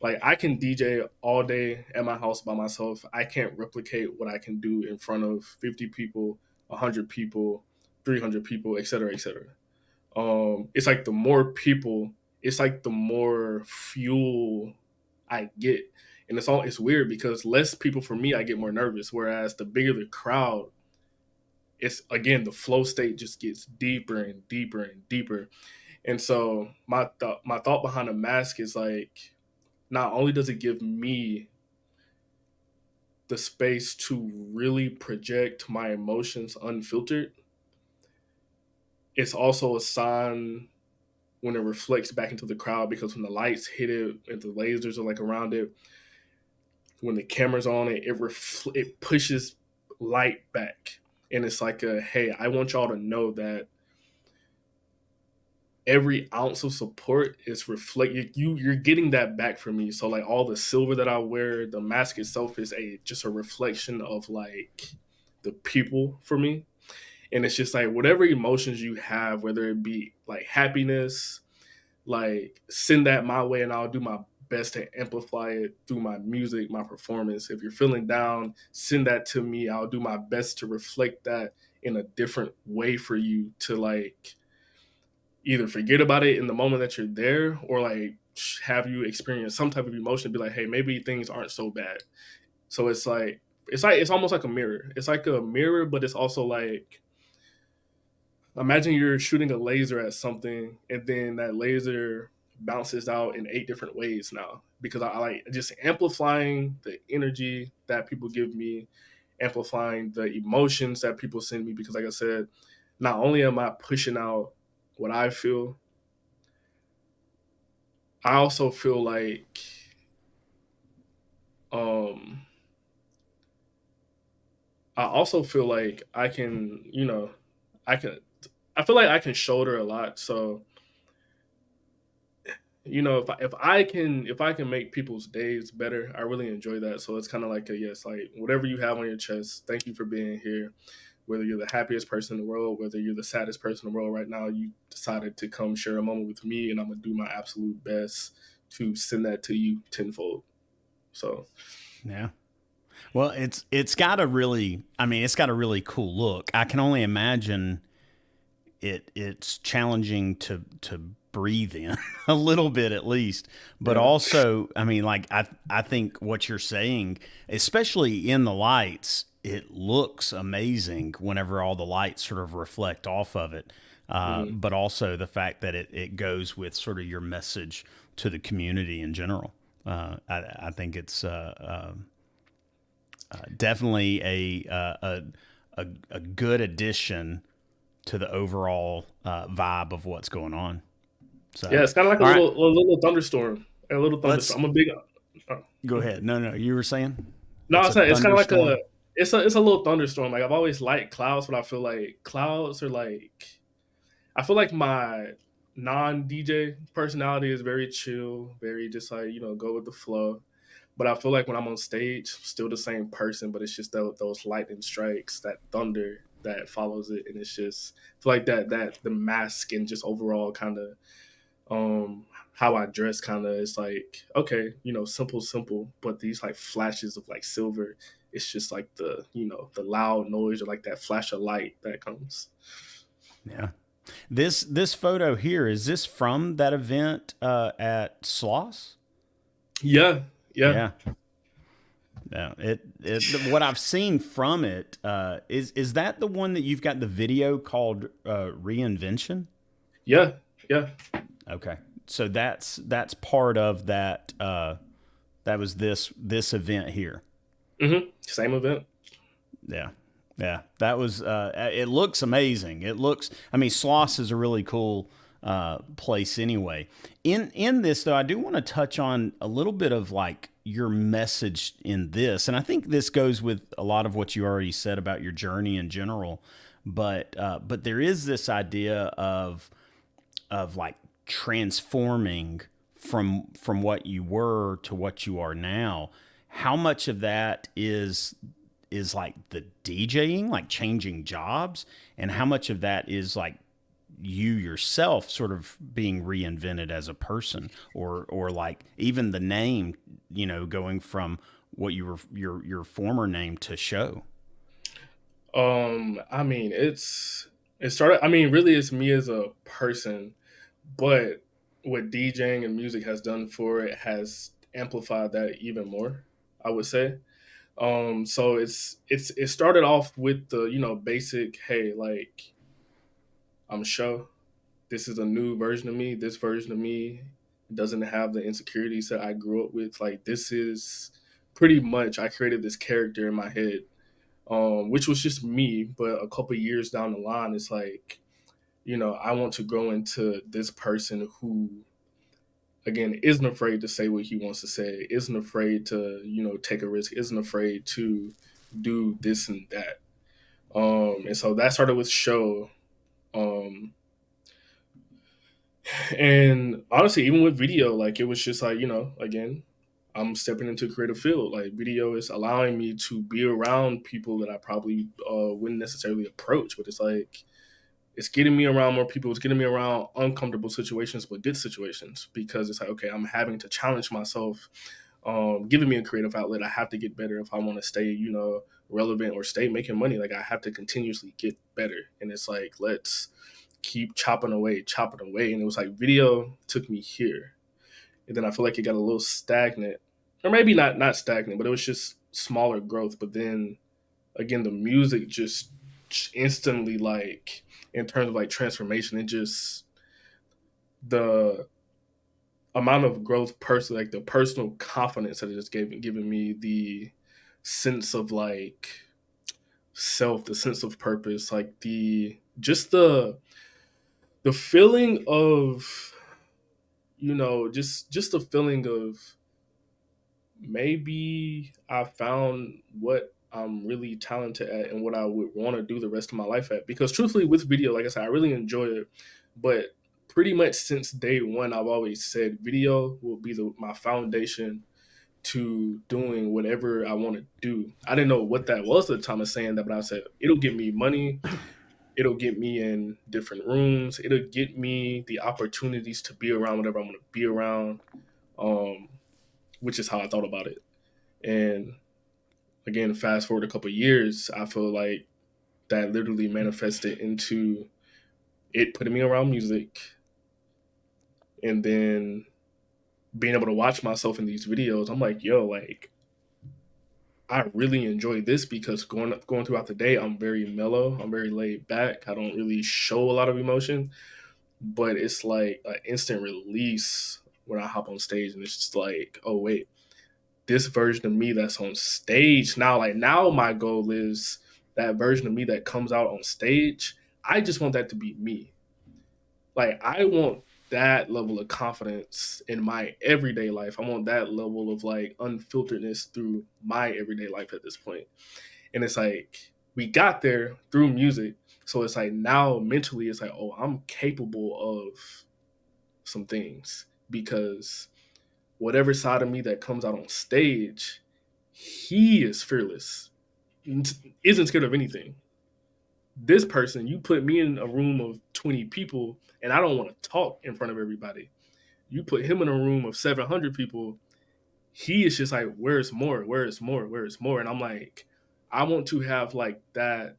Like I can DJ all day at my house by myself. I can't replicate what I can do in front of 50 people, 100 people, 300 people, et cetera, et cetera. It's like the more people, it's like the more fuel I get. And it's weird because less people for me, I get more nervous. Whereas the bigger the crowd, it's again the flow state just gets deeper and deeper and deeper. And so my thought behind a mask is like not only does it give me the space to really project my emotions unfiltered, it's also a sign when it reflects back into the crowd because when the lights hit it and the lasers are like around it, when the camera's on it, it pushes light back. And it's like hey, I want y'all to know that every ounce of support is reflected. You're getting that back from me. So like all the silver that I wear, the mask itself is just a reflection of like the people for me. And it's just like whatever emotions you have, whether it be like happiness, like send that my way and I'll do my best to amplify it through my music, my performance. If you're feeling down, send that to me. I'll do my best to reflect that in a different way for you to like either forget about it in the moment that you're there or like have you experience some type of emotion, be like, hey, maybe things aren't so bad. So it's almost like a mirror. It's like a mirror, but it's also like imagine you're shooting a laser at something and then that laser bounces out in 8 different ways now because I like just amplifying the energy that people give me, amplifying the emotions that people send me because like I said, not only am I pushing out what I feel, I also feel like um I also feel like I can, I can I feel like I can shoulder a lot. So if I can make people's days better, I really enjoy that. So it's kind of like a yes, like whatever you have on your chest, thank you for being here. Whether you're the happiest person in the world, whether you're the saddest person in the world right now, you decided to come share a moment with me, and I'm gonna do my absolute best to send that to you tenfold. So Yeah. Well, it's got a really, I mean, it's got a really cool look. I can only imagine it's challenging to breathe in a little bit at least, but yeah, also, I mean, like I think what you're saying, especially in the lights, it looks amazing whenever all the lights sort of reflect off of it. hmm But also the fact that it goes with sort of your message to the community in general. I think it's definitely a good addition to the overall vibe of what's going on. yeah, So, it's kind of like all right, a little thunderstorm, a little let's thunderstorm. I'm a big. Uh, go ahead. No, no, you were saying no, it's it's a it's kind of like thunderstorm. it's a little thunderstorm. Like I've always liked clouds, but I feel like clouds are like I feel like my non DJ personality is very chill, very just like go with the flow. But I feel like when I'm on stage, still the same person, but it's just those lightning strikes, that thunder that follows it, and it's just I feel like that the mask and just overall kind of how I dress kind of is like okay, simple, but these like flashes of like silver, it's just like the loud noise or like that flash of light that comes. Yeah. This photo here, is this from that event at Sloss? Yeah, yeah. Yeah. No, it what I've seen from it is that the one that you've got the video called reinvention? Yeah, yeah. Okay, so that's part of that. That was this event here. Same event. Yeah, yeah. That was. It looks amazing. It looks. I mean, Sloss is a really cool place anyway. In this though, I do want to touch on a little bit of like your message in this, and I think this goes with a lot of what you already said about your journey in general. But there is this idea of like transforming from what you were to what you are now. How much of that is like the DJing, like changing jobs, and how much of that is like you yourself sort of being reinvented as a person, or like even the name, going from what you were your former name to show. I mean, it started. I mean, really, it's me as a person, but what DJing and music has done for it has amplified that even more. I would say. So it started off with the basic. Hey, like I'm show. This is a new version of me. This version of me doesn't have the insecurities that I grew up with. Like this is pretty much I created this character in my head, which was just me. But a couple years down the line, it's like I want to grow into this person who, again, isn't afraid to say what he wants to say, isn't afraid to take a risk, isn't afraid to do this and that. And so that started with show. Um, and honestly, even with video, like it was just like again, I'm stepping into a creative field. Like video is allowing me to be around people that I probably wouldn't necessarily approach, but it's like it's getting me around more people. It's getting me around uncomfortable situations, but good situations, because it's like, okay, I'm having to challenge myself, giving me a creative outlet. I have to get better if I want to stay, relevant or stay making money. Like I have to continuously get better. And it's like, let's keep chopping away, chopping away. And it was like video took me here. And then I feel like it got a little stagnant. Or maybe not stagnant, but it was just smaller growth. But then again, the music just instantly, like in terms of like transformation, it just the amount of growth personally, like the personal confidence that it just given me, the sense of like self, the sense of purpose, like the feeling of, just the feeling of maybe I found what I'm really talented at and what I would want to do the rest of my life at. Because truthfully, with video, like I said, I really enjoy it. But pretty much since day one, I've always said video will be my foundation to doing whatever I want to do. I didn't know what that was at the time of saying that, but I said it'll get me money. It'll get me in different rooms. It'll get me the opportunities to be around whatever I want to be around, um, which is how I thought about it. And again, fast forward a couple of years, I feel like that literally manifested into it putting me around music, and then being able to watch myself in these videos. I'm like, yo, like I really enjoy this because going throughout the day, I'm very mellow. I'm very laid back. I don't really show a lot of emotion, but it's like an instant release when I hop on stage, and it's just like, oh wait, this version of me that's on stage now. Like now, my goal is that version of me that comes out on stage. I just want that to be me. Like I want that level of confidence in my everyday life. I want that level of like unfilteredness through my everyday life at this point. And it's like we got there through music. So it's like now mentally it's like, oh, I'm capable of some things because whatever side of me that comes out on stage, he is fearless, isn't scared of anything. This person, you put me in a room of 20 people and I don't want to talk in front of everybody. You put him in a room of 700 people, he is just like, where's more? Where's more? Where's more? And I'm like, I want to have like that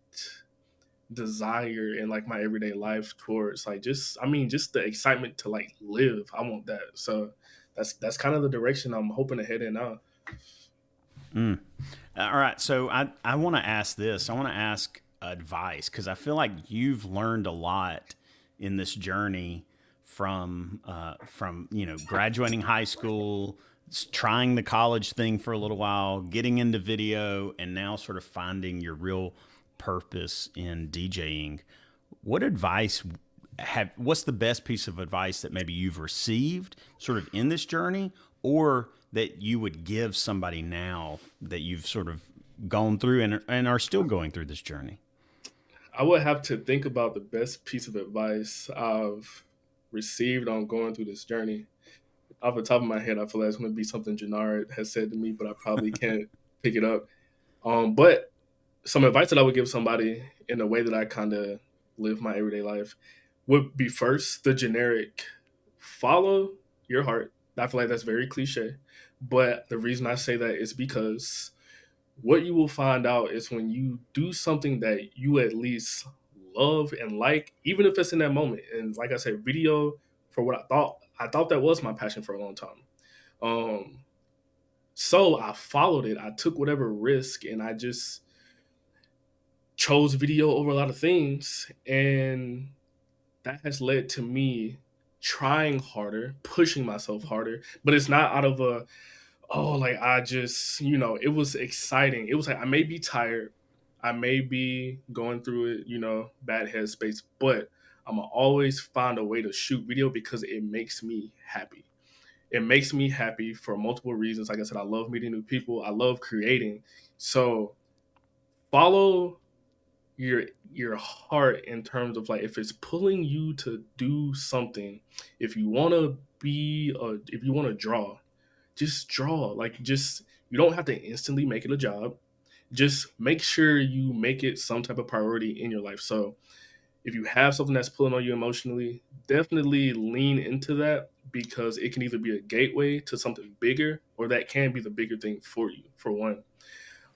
desire in like my everyday life towards like just the excitement to like live. I want that. So that's kind of the direction I'm hoping to head in now. Mm. All right. So I want to ask this. I want to ask advice because I feel like you've learned a lot in this journey from graduating high school, trying the college thing for a little while, getting into video, and now sort of finding your real purpose in DJing. What advice what's the best piece of advice that maybe you've received sort of in this journey, or that you would give somebody now that you've sort of gone through and are still going through this journey? I would have to think about the best piece of advice I've received on going through this journey. Off the top of my head, I feel like it's going to be something Jannard has said to me, but I probably can't pick it up. But some advice that I would give somebody in the way that I kind of live my everyday life would be first the generic follow your heart. I feel like that's very cliche, but the reason I say that is because what you will find out is when you do something that you at least love and like, even if it's in that moment. And like I said, video, for what I thought that was my passion for a long time. Um, so I followed it. I took whatever risk, and I just chose video over a lot of things, and that has led to me trying harder, pushing myself harder. But it's not out of a, oh, like I just, it was exciting. It was like I may be tired, I may be going through it, bad headspace, but I'm gonna always find a way to shoot video because it makes me happy. It makes me happy for multiple reasons. Like I said, I love meeting new people. I love creating. So follow your your heart in terms of like if it's pulling you to do something. If you want to if you want to draw, just draw. Like, just, you don't have to instantly make it a job. Just make sure you make it some type of priority in your life. So if you have something that's pulling on you emotionally, definitely lean into that, because it can either be a gateway to something bigger, or that can be the bigger thing for you, for one.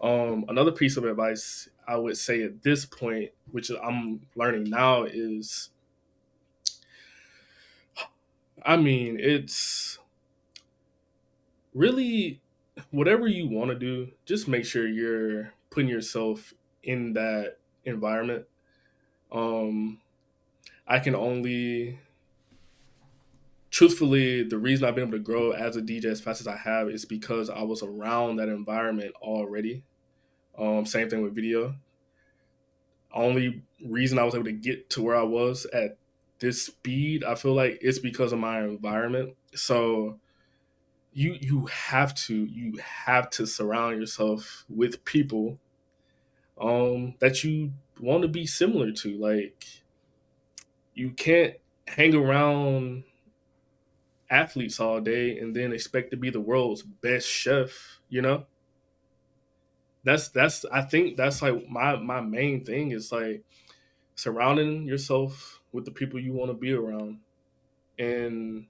Another piece of advice I would say at this point, which I'm learning now, is, I mean, it's really, whatever you want to do, just make sure you're putting yourself in that environment. Um, I can only, truthfully, the reason I've been able to grow as a DJ as fast as I have is because I was around that environment already. Same thing with video. Only reason I was able to get to where I was at this speed, I feel like it's because of my environment. So you have to surround yourself with people that you want to be similar to. Like, you can't hang around athletes all day and then expect to be the world's best chef, you know? That's I think that's like my main thing is like surrounding yourself with the people you want to be around, and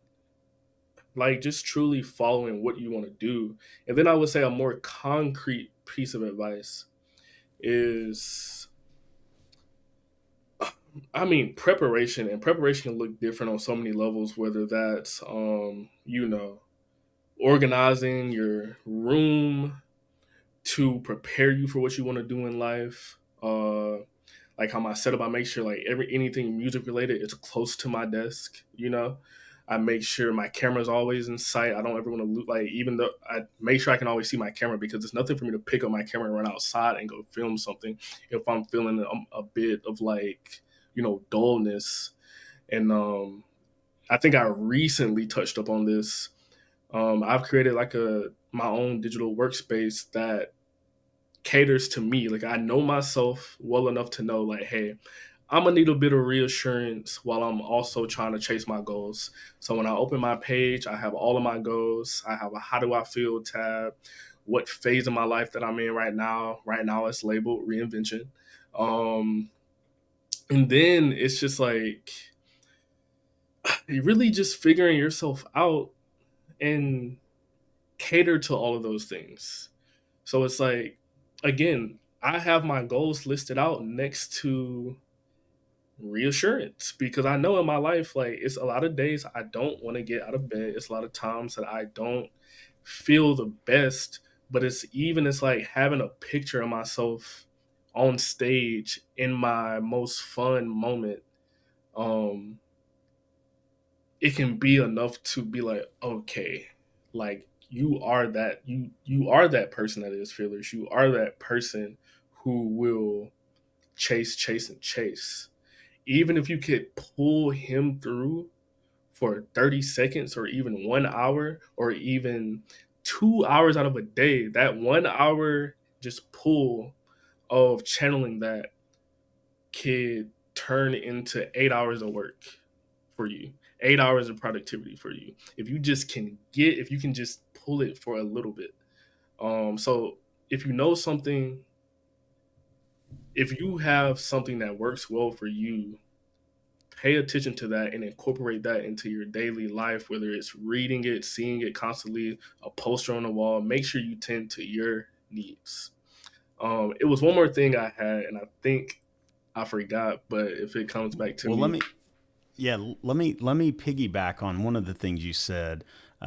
like just truly following what you want to do. And then I would say a more concrete piece of advice is, I mean, preparation. And preparation can look different on so many levels, whether that's organizing your room to prepare you for what you want to do in life. Like how my setup, I make sure like anything music related is close to my desk. I make sure my camera's always in sight. I don't ever want to like, even though I make sure I can always see my camera, because it's nothing for me to pick up my camera and run outside and go film something if I'm feeling a bit of like dullness. And I think I recently touched up on this. I've created like my own digital workspace that caters to me. Like, I know myself well enough to know, like, hey, I'm gonna need a bit of reassurance while I'm also trying to chase my goals. So when I open my page, I have all of my goals. I have a how do I feel tab, what phase of my life that I'm in right now. Right now it's labeled reinvention. Um, and then it's just like you really just figuring yourself out and cater to all of those things. So it's like, again, I have my goals listed out next to reassurance, because I know in my life, like, it's a lot of days I don't want to get out of bed. It's a lot of times that I don't feel the best, but it's like having a picture of myself on stage in my most fun moment. Um, it can be enough to be like, okay, like you are that person that is fearless. You are that person who will chase and chase. Even if you could pull him through for 30 seconds or even 1 hour or even 2 hours out of a day, that 1 hour just pull of channeling that could turn into 8 hours of work for you, 8 hours of productivity for you. If you can just pull it for a little bit. So if you know something, if you have something that works well for you, pay attention to that and incorporate that into your daily life, whether it's reading it, seeing it constantly, a poster on the wall. Make sure you tend to your needs. It was one more thing I had, and I think I forgot, but if it comes back to Well, me. let me piggyback on one of the things you said,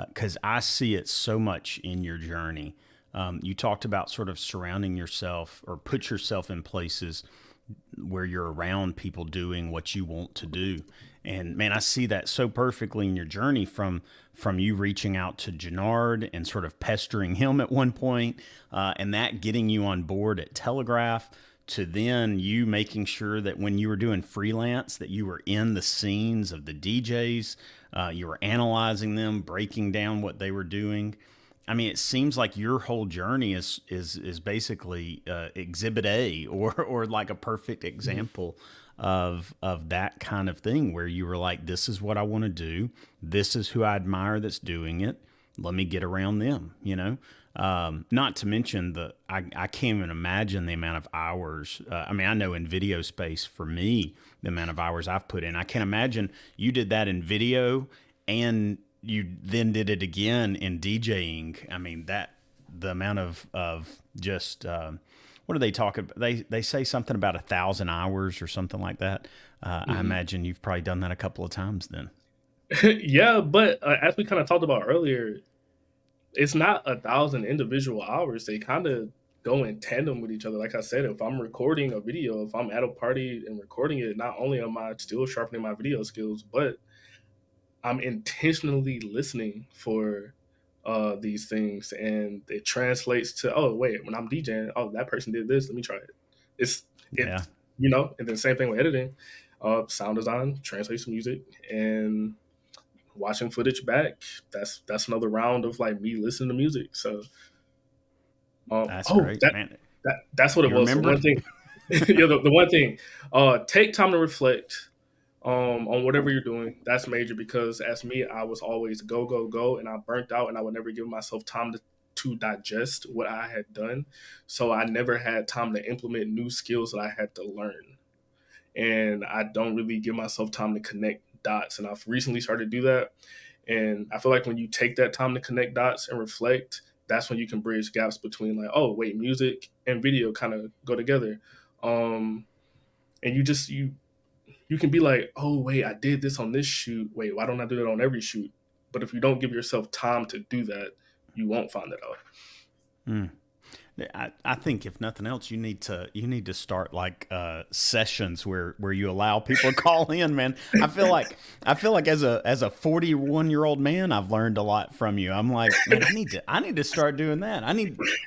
because I see it so much in your journey. You talked about sort of surrounding yourself or put yourself in places where you're around people doing what you want to do. And man, I see that so perfectly in your journey, from you reaching out to Jannard and sort of pestering him at one point, and that getting you on board at Telegraph, to then you making sure that when you were doing freelance, that you were in the scenes of the DJs, you were analyzing them, breaking down what they were doing. I mean, it seems like your whole journey is basically Exhibit A, or like a perfect Mhm. example of that kind of thing, where you were like, "This is what I want to do. This is who I admire that's doing it. let me get around them, not to mention I can't even imagine the amount of hours. I mean, I know in video space for me, the amount of hours I've put in. I can't imagine you did that in video and you then did it again in DJing. I mean, the amount of just, what do they talk about? They say something about 1,000 hours or something like that. I Mhm. imagine you've probably done that a couple of times then. Yeah, but as we kind of talked about earlier, it's not 1,000 individual hours. They kind of go in tandem with each other. Like I said, if I'm recording a video, if I'm at a party and recording it, not only am I still sharpening my video skills, but I'm intentionally listening for these things, and it translates to, oh wait, when I'm DJing, oh, that person did this, let me try it. It's Yeah. it's and then same thing with editing. Sound design translates to music, and watching footage back, that's another round of like me listening to music. So That's oh, great, man. that's what it You was. The one remembered? thing, yeah, the one thing, take time to reflect on whatever you're doing. That's major, because as me, I was always go, go, go, and I burnt out, and I would never give myself time to digest what I had done. So I never had time to implement new skills that I had to learn. And I don't really give myself time to connect dots. And I've recently started to do that. And I feel like when you take that time to connect dots and reflect, that's when you can bridge gaps between like, oh wait, music and video kind of go together. And you can be like, oh wait, I did this on this shoot. Wait, why don't I do that on every shoot? But if you don't give yourself time to do that, you won't find it out. Mm. I think if nothing else, you need to start like sessions where you allow people to call in, man. I feel like as a 41-year-old man, I've learned a lot from you. I'm like, man, I need to start doing that.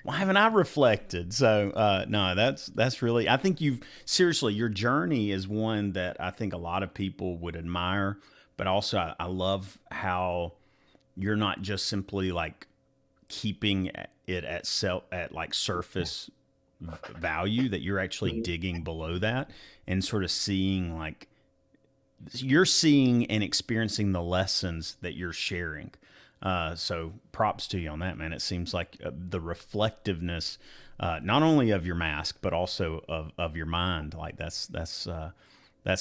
Why haven't I reflected? So no, that's really, I think you've seriously, your journey is one that I think a lot of people would admire, but also I love how you're not just simply like keeping it at like surface value, that you're actually Mhm. digging below that and sort of seeing like you're seeing and experiencing the lessons that you're sharing. So props to you on that, man. It seems like the reflectiveness, not only of your mask but also of your mind. Like that's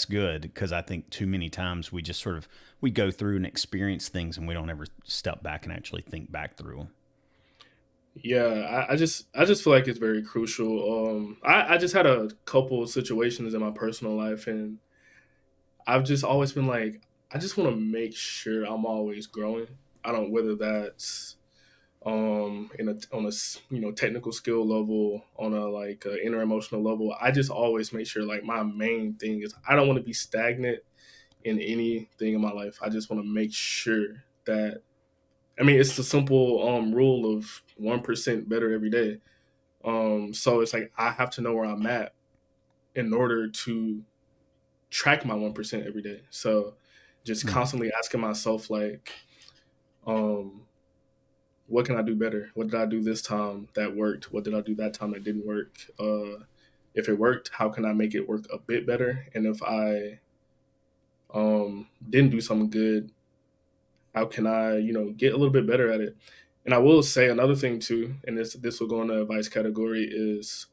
good, because I think too many times we just sort of we go through and experience things and we don't ever step back and actually think back through them. Yeah, I just feel like it's very crucial. I just had a couple of situations in my personal life, and I've just always been like, I just want to make sure I'm always growing. I don't, whether that's in a on a technical skill level, on a like inner emotional level. I just always make sure, like, my main thing is I don't want to be stagnant in anything in my life. I just want to make sure that, I mean, it's the simple rule of 1% better every day. So it's like I have to know where I'm at in order to track my 1% every day. So just Hmm. constantly asking myself, like, um, what can I do better? What did I do this time that worked? What did I do that time that didn't work? If it worked, how can I make it work a bit better? And if I didn't do something good, how can I, get a little bit better at it? And I will say another thing too, and this will go in the advice category, is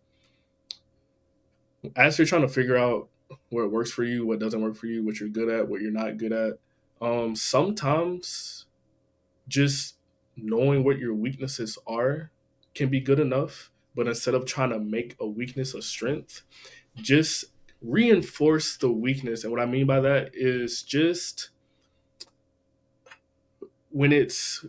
as you're trying to figure out what works for you, what doesn't work for you, what you're good at, what you're not good at. Sometimes just knowing what your weaknesses are can be good enough. But instead of trying to make a weakness a strength, just reinforce the weakness. And what I mean by that is just when it's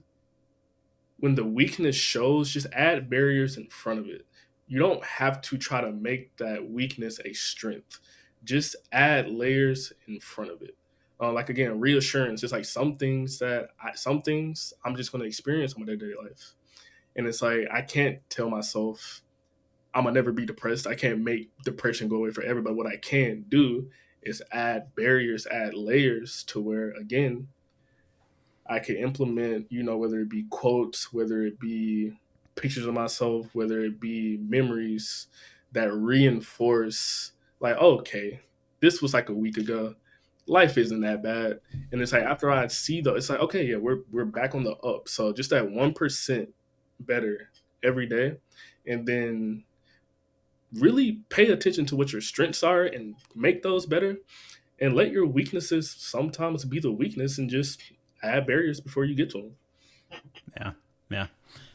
when the weakness shows, just add barriers in front of it. You don't have to try to make that weakness a strength. Just add layers in front of it. Like, again, reassurance. It's like some things I'm just going to experience in my day to day life, and it's like I can't tell myself I'm gonna never be depressed. I can't make depression go away forever. But what I can do is add barriers, add layers to where, again, I can implement, whether it be quotes, whether it be pictures of myself, whether it be memories that reinforce, like, oh, okay, this was like a week ago. life isn't that bad. And it's like after I see though, it's like, okay, yeah, we're back on the up. So just that 1% better every day. And then really pay attention to what your strengths are and make those better, and let your weaknesses sometimes be the weakness and just add barriers before you get to them. Yeah,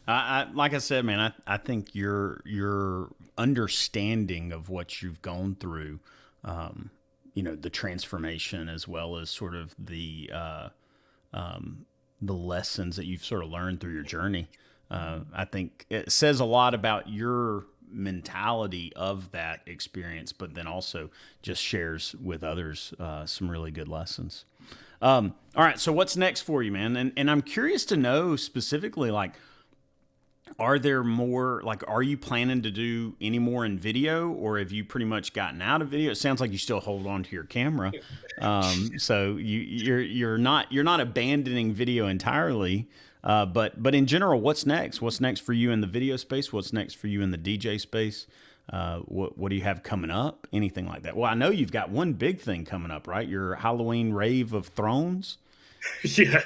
yeah. Like I said, man, I think your understanding of what you've gone through, um, the transformation as well as sort of the lessons that you've sort of learned through your journey. I think it says a lot about your mentality of that experience, but then also just shares with others some really good lessons. All right, so what's next for you, man? And I'm curious to know specifically, like, are there more, like, are you planning to do any more in video, or have you pretty much gotten out of video? It sounds like you still hold on to your camera, so you're not abandoning video entirely. But in general, what's next? What's next for you in the video space? What's next for you in the DJ space? What do you have coming up? Anything like that? Well, I know you've got one big thing coming up, right? Your Halloween Rave of Thrones. Yeah.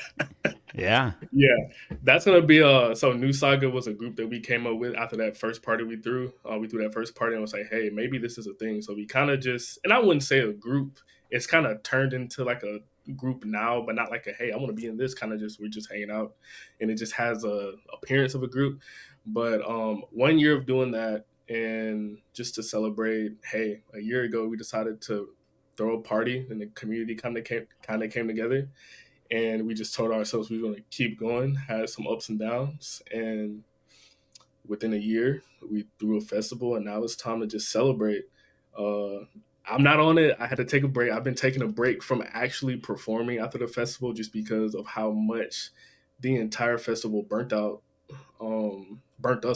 Yeah. Yeah, that's gonna be so New Saga was a group that we came up with after that first party we threw. We threw that first party and was like, hey, maybe this is a thing. So we kind of just, and I wouldn't say a group. It's kind of turned into like a group now, but not like a hey, I want to be in this kind of just we're just hanging out, and it just has a appearance of a group. But 1 year of doing that, and just to celebrate, hey, a year ago we decided to throw a party, and the community kind of came together, and we just told ourselves we were going to keep going. Had some ups and downs, and within a year, we threw a festival, and now it's time to just celebrate. Uh, I'm not on it. I had to take a break. I've been taking a break from actually performing after the festival just because of how much the entire festival burnt us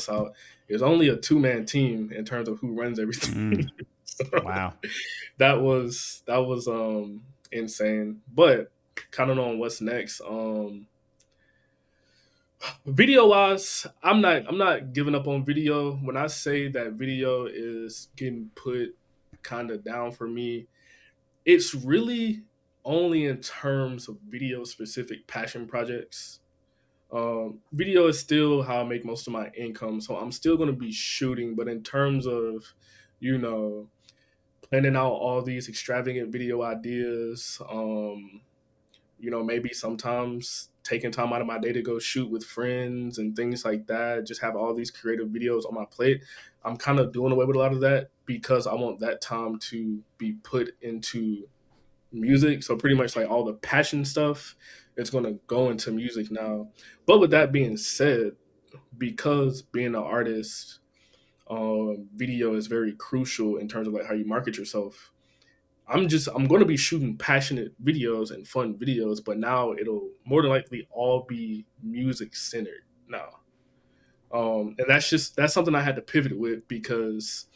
out. It's only a 2-man team in terms of who runs everything. Mm, So wow. that was insane. But kind of on what's next. Video wise, I'm not giving up on video. When I say that video is getting put kind of down for me, it's really only in terms of video specific passion projects. Video is still how I make most of my income, so I'm still going to be shooting. But in terms of, you know, planning out all these extravagant video ideas, maybe sometimes taking time out of my day to go shoot with friends and things like that, just have all these creative videos on my plate. I'm kind of doing away with a lot of that because I want that time to be put into music. So pretty much like all the passion stuff, it's going to go into music now. But with that being said, because being an artist, video is very crucial in terms of like how you market yourself. I'm going to be shooting passionate videos and fun videos, but now it'll more than likely all be music centered now. And that's something I had to pivot with because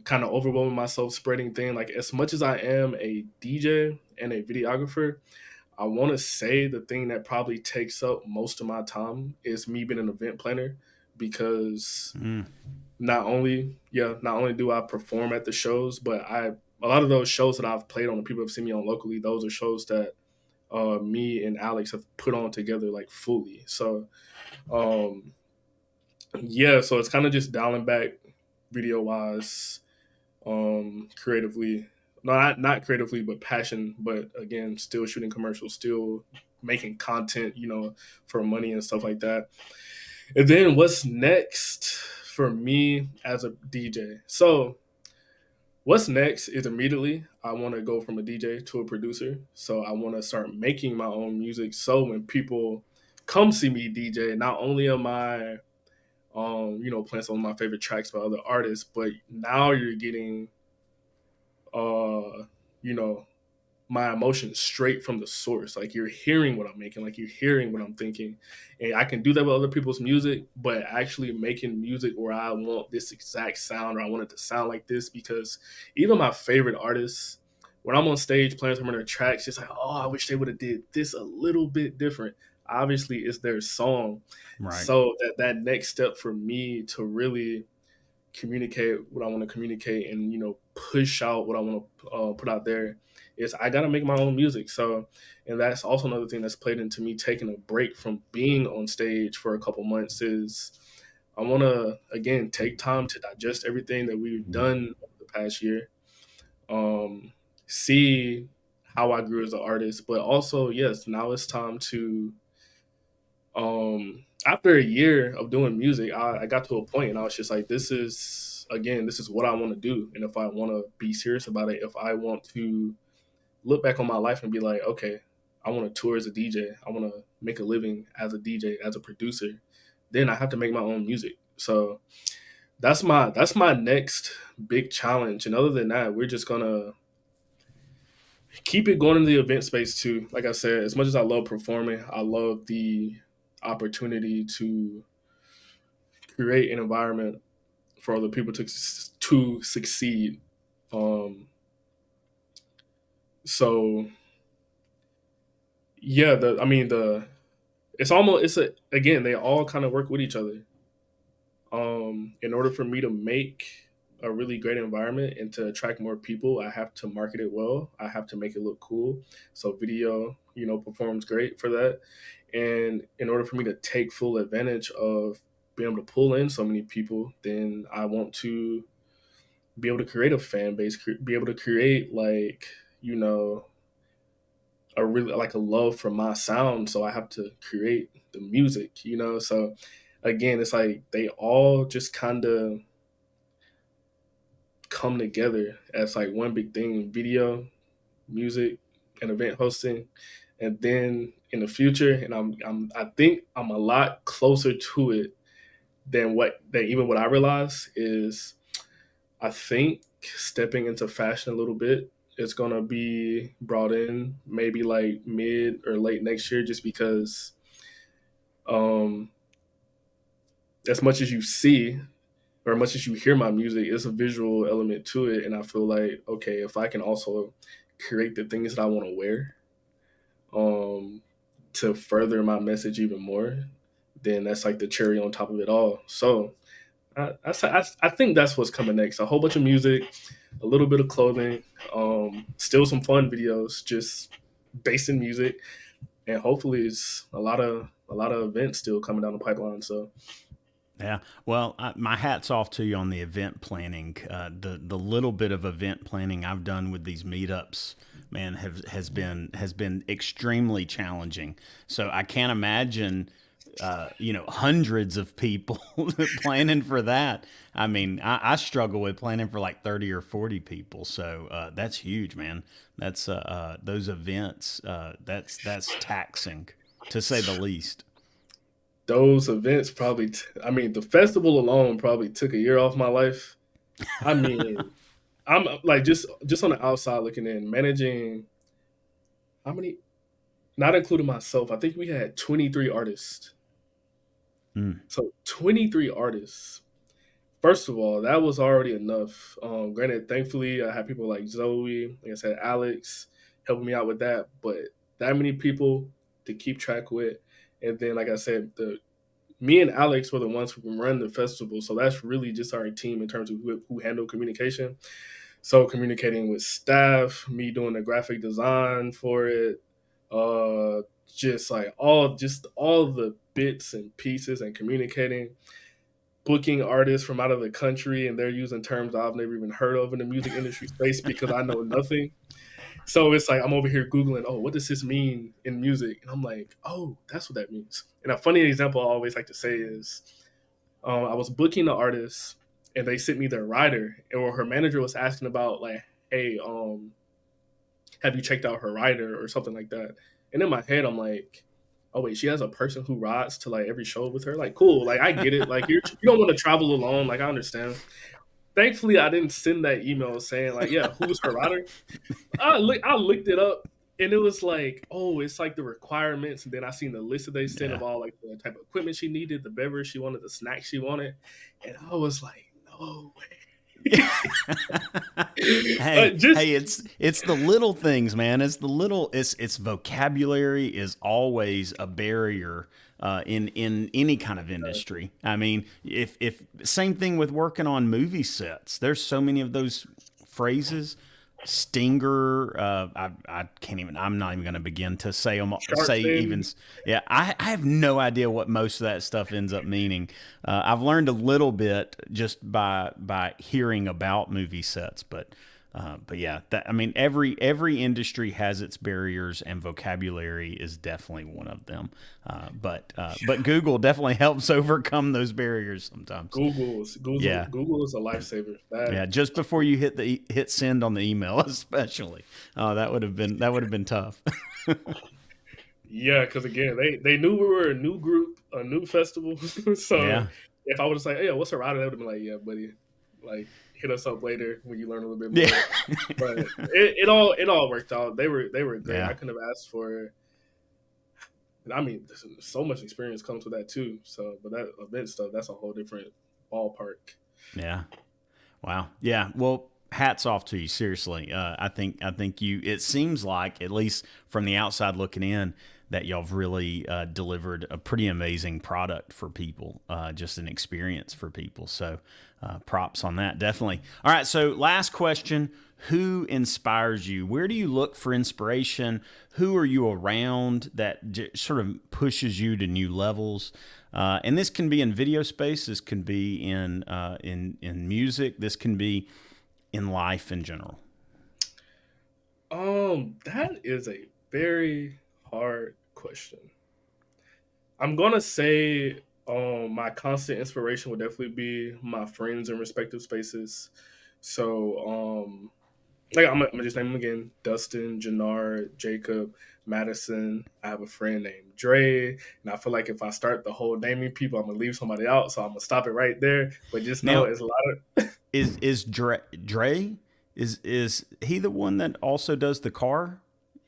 kind of overwhelming myself spreading thing. Like as much as I am a DJ and a videographer, I want to say the thing that probably takes up most of my time is me being an event planner because Mm, not only do I perform at the shows, but a lot of those shows that I've played on, the people have seen me on locally, those are shows that me and Alex have put on together like fully. So um, yeah, so it's kind of just dialing back video wise, creatively, not creatively, but passion. But again, still shooting commercials, still making content, for money and stuff like that. And then what's next for me as a DJ? So what's next is immediately I want to go from a DJ to a producer. So I want to start making my own music. So when people come see me DJ, not only am I, playing some of my favorite tracks by other artists, but now you're getting, uh, you know, my emotions straight from the source. Like you're hearing what I'm making, like you're hearing what I'm thinking. And I can do that with other people's music, but actually making music where I want this exact sound or I want it to sound like this, because even my favorite artists, when I'm on stage playing some of their tracks, it's like, oh, I wish they would have did this a little bit different. Obviously, it's their song. right. So that next step for me to really communicate what I want to communicate and, push out what I want to put out there is I got to make my own music. So, and that's also another thing that's played into me taking a break from being on stage for a couple months is I want to, again, take time to digest everything that we've done over the past year, see how I grew as an artist, but also, yes, now it's time to, after a year of doing music, I got to a point and I was just like, this is what I want to do. And if I want to be serious about it, if I want to look back on my life and be like, okay, I want to tour as a DJ, I want to make a living as a DJ, as a producer, then I have to make my own music. So that's my next big challenge. And other than that, we're just gonna keep it going in the event space too. Like I said, as much as I love performing, I love the opportunity to create an environment for other people to succeed. Um, so yeah, again, they all kind of work with each other. In order for me to make a really great environment and to attract more people, I have to market it well. I have to make it look cool. So video, performs great for that. And in order for me to take full advantage of being able to pull in so many people, then I want to be able to create a fan base, be able to create a really like a love for my sound. So I have to create the music. So again, it's like they all just kind of come together as like one big thing: video, music, and event hosting. And then in the future, and I think I'm a lot closer to it than even what I realize is I think stepping into fashion a little bit is gonna be brought in maybe like mid or late next year, just because um as much as you see or as much as you hear my music, it's a visual element to it. And I feel like, okay, if I can also create the things that I want to wear um, to further my message even more, then that's like the cherry on top of it all. So I think that's what's coming next. A whole bunch of music, a little bit of clothing, still some fun videos, just based in music, and hopefully it's a lot of events still coming down the pipeline. So Yeah, well, my hat's off to you on the event planning. The little bit of event planning I've done with these meetups, man, has been extremely challenging. So I can't imagine, hundreds of people planning for that. I mean, I struggle with planning for like 30 or 40 people. So that's huge, man. That's those events. That's taxing, to say the least. those events probably, I mean, the festival alone probably took a year off my life. I mean, I'm like just on the outside looking in, managing how many, not including myself. I think we had 23 artists. Mm. So 23 artists. First of all, that was already enough. Granted, thankfully, I had people like Zoe, like I said, Alex, helping me out with that. But that many people to keep track with, and then, like I said, the me and Alex were the ones who run the festival, so that's really just our team in terms of who handle communication. So communicating with staff, me doing the graphic design for it, uh, just all the bits and pieces and communicating, booking artists from out of the country, and they're using terms I've never even heard of in the music industry space because I know nothing. So it's like I'm over here Googling, oh, what does this mean in music? And I'm like, oh, that's what that means. And a funny example I always like to say is I was booking the artist and they sent me their rider, or her manager was asking about, like, hey, have you checked out her rider or something like that? And in my head, I'm like, oh, wait, she has a person who rides to like every show with her? Like, cool. Like, I get it. Like, you don't want to travel alone. Like, I understand. Thankfully, I didn't send that email saying, like, yeah, who's her rider? I looked it up and it was like, oh, it's like the requirements. And then I seen the list that they sent of Yeah. all like the type of equipment she needed, the beverage she wanted, the snacks she wanted. And I was like, no way. Hey, Just hey, it's the little things, man. It's the little it's vocabulary is always a barrier in any kind of industry. I mean, if same thing with working on movie sets. There's so many of those phrases. Stinger, I can't even. I'm not even going to begin to say them. Shark Say even. fin. Yeah, I have no idea what most of that stuff ends up meaning. I've learned a little bit just by hearing about movie sets, but yeah, I mean, every industry has its barriers, and vocabulary is definitely one of them. But Google definitely helps overcome those barriers sometimes. Yeah, Google is a lifesaver. That yeah. Just before you hit send on the email, especially, that would have been tough. Yeah, because again, they knew we were a new group, a new festival. So Yeah, if I would have said, "Hey, what's a router?" They would have been like, "Yeah, buddy, like hit us up later when you learn a little bit yeah, more." But it all worked out. They were great. I yeah. couldn't have asked for. And I mean, so much experience comes with that too. So, but that event stuff, that's a whole different ballpark. Yeah. Wow. Yeah. Well, hats off to you. Seriously. I think you. It seems like, at least from the outside looking in, that y'all have really delivered a pretty amazing product for people. Just an experience for people. So, props on that. Definitely. All right. So, last question. Who inspires you? Where do you look for inspiration? Who are you around that sort of pushes you to new levels? And this can be in video space. This can be in music. This can be in life in general. That is a very hard question. I'm gonna say, my constant inspiration would definitely be my friends in respective spaces. So, like I'm gonna just name them again: Dustin, Jannard, Jacob, Madison. I have a friend named Dre, and I feel like if I start the whole naming people, I'm gonna leave somebody out. So I'm gonna stop it right there. But just know Now, it's a lot of. is Dre is he the one that also does the car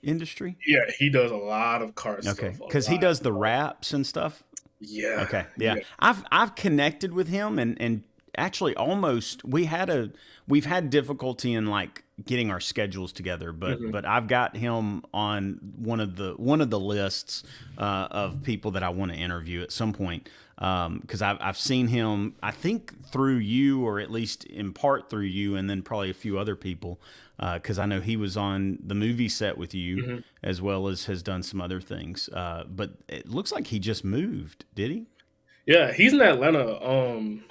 industry? Yeah, he does a lot of car Okay, stuff. A because he lot. does the raps and stuff. Yeah, Okay, yeah, yeah. I've connected with him, and actually almost we've had difficulty in like getting our schedules together, but Mhm. I've got him on one of the lists of people that I want to interview at some point, because I've seen him, I think through you, or at least in part through you, and then probably a few other people, because I know he was on the movie set with you, Mhm. as well as has done some other things. But it looks like he just moved. Did he? Yeah, he's in Atlanta.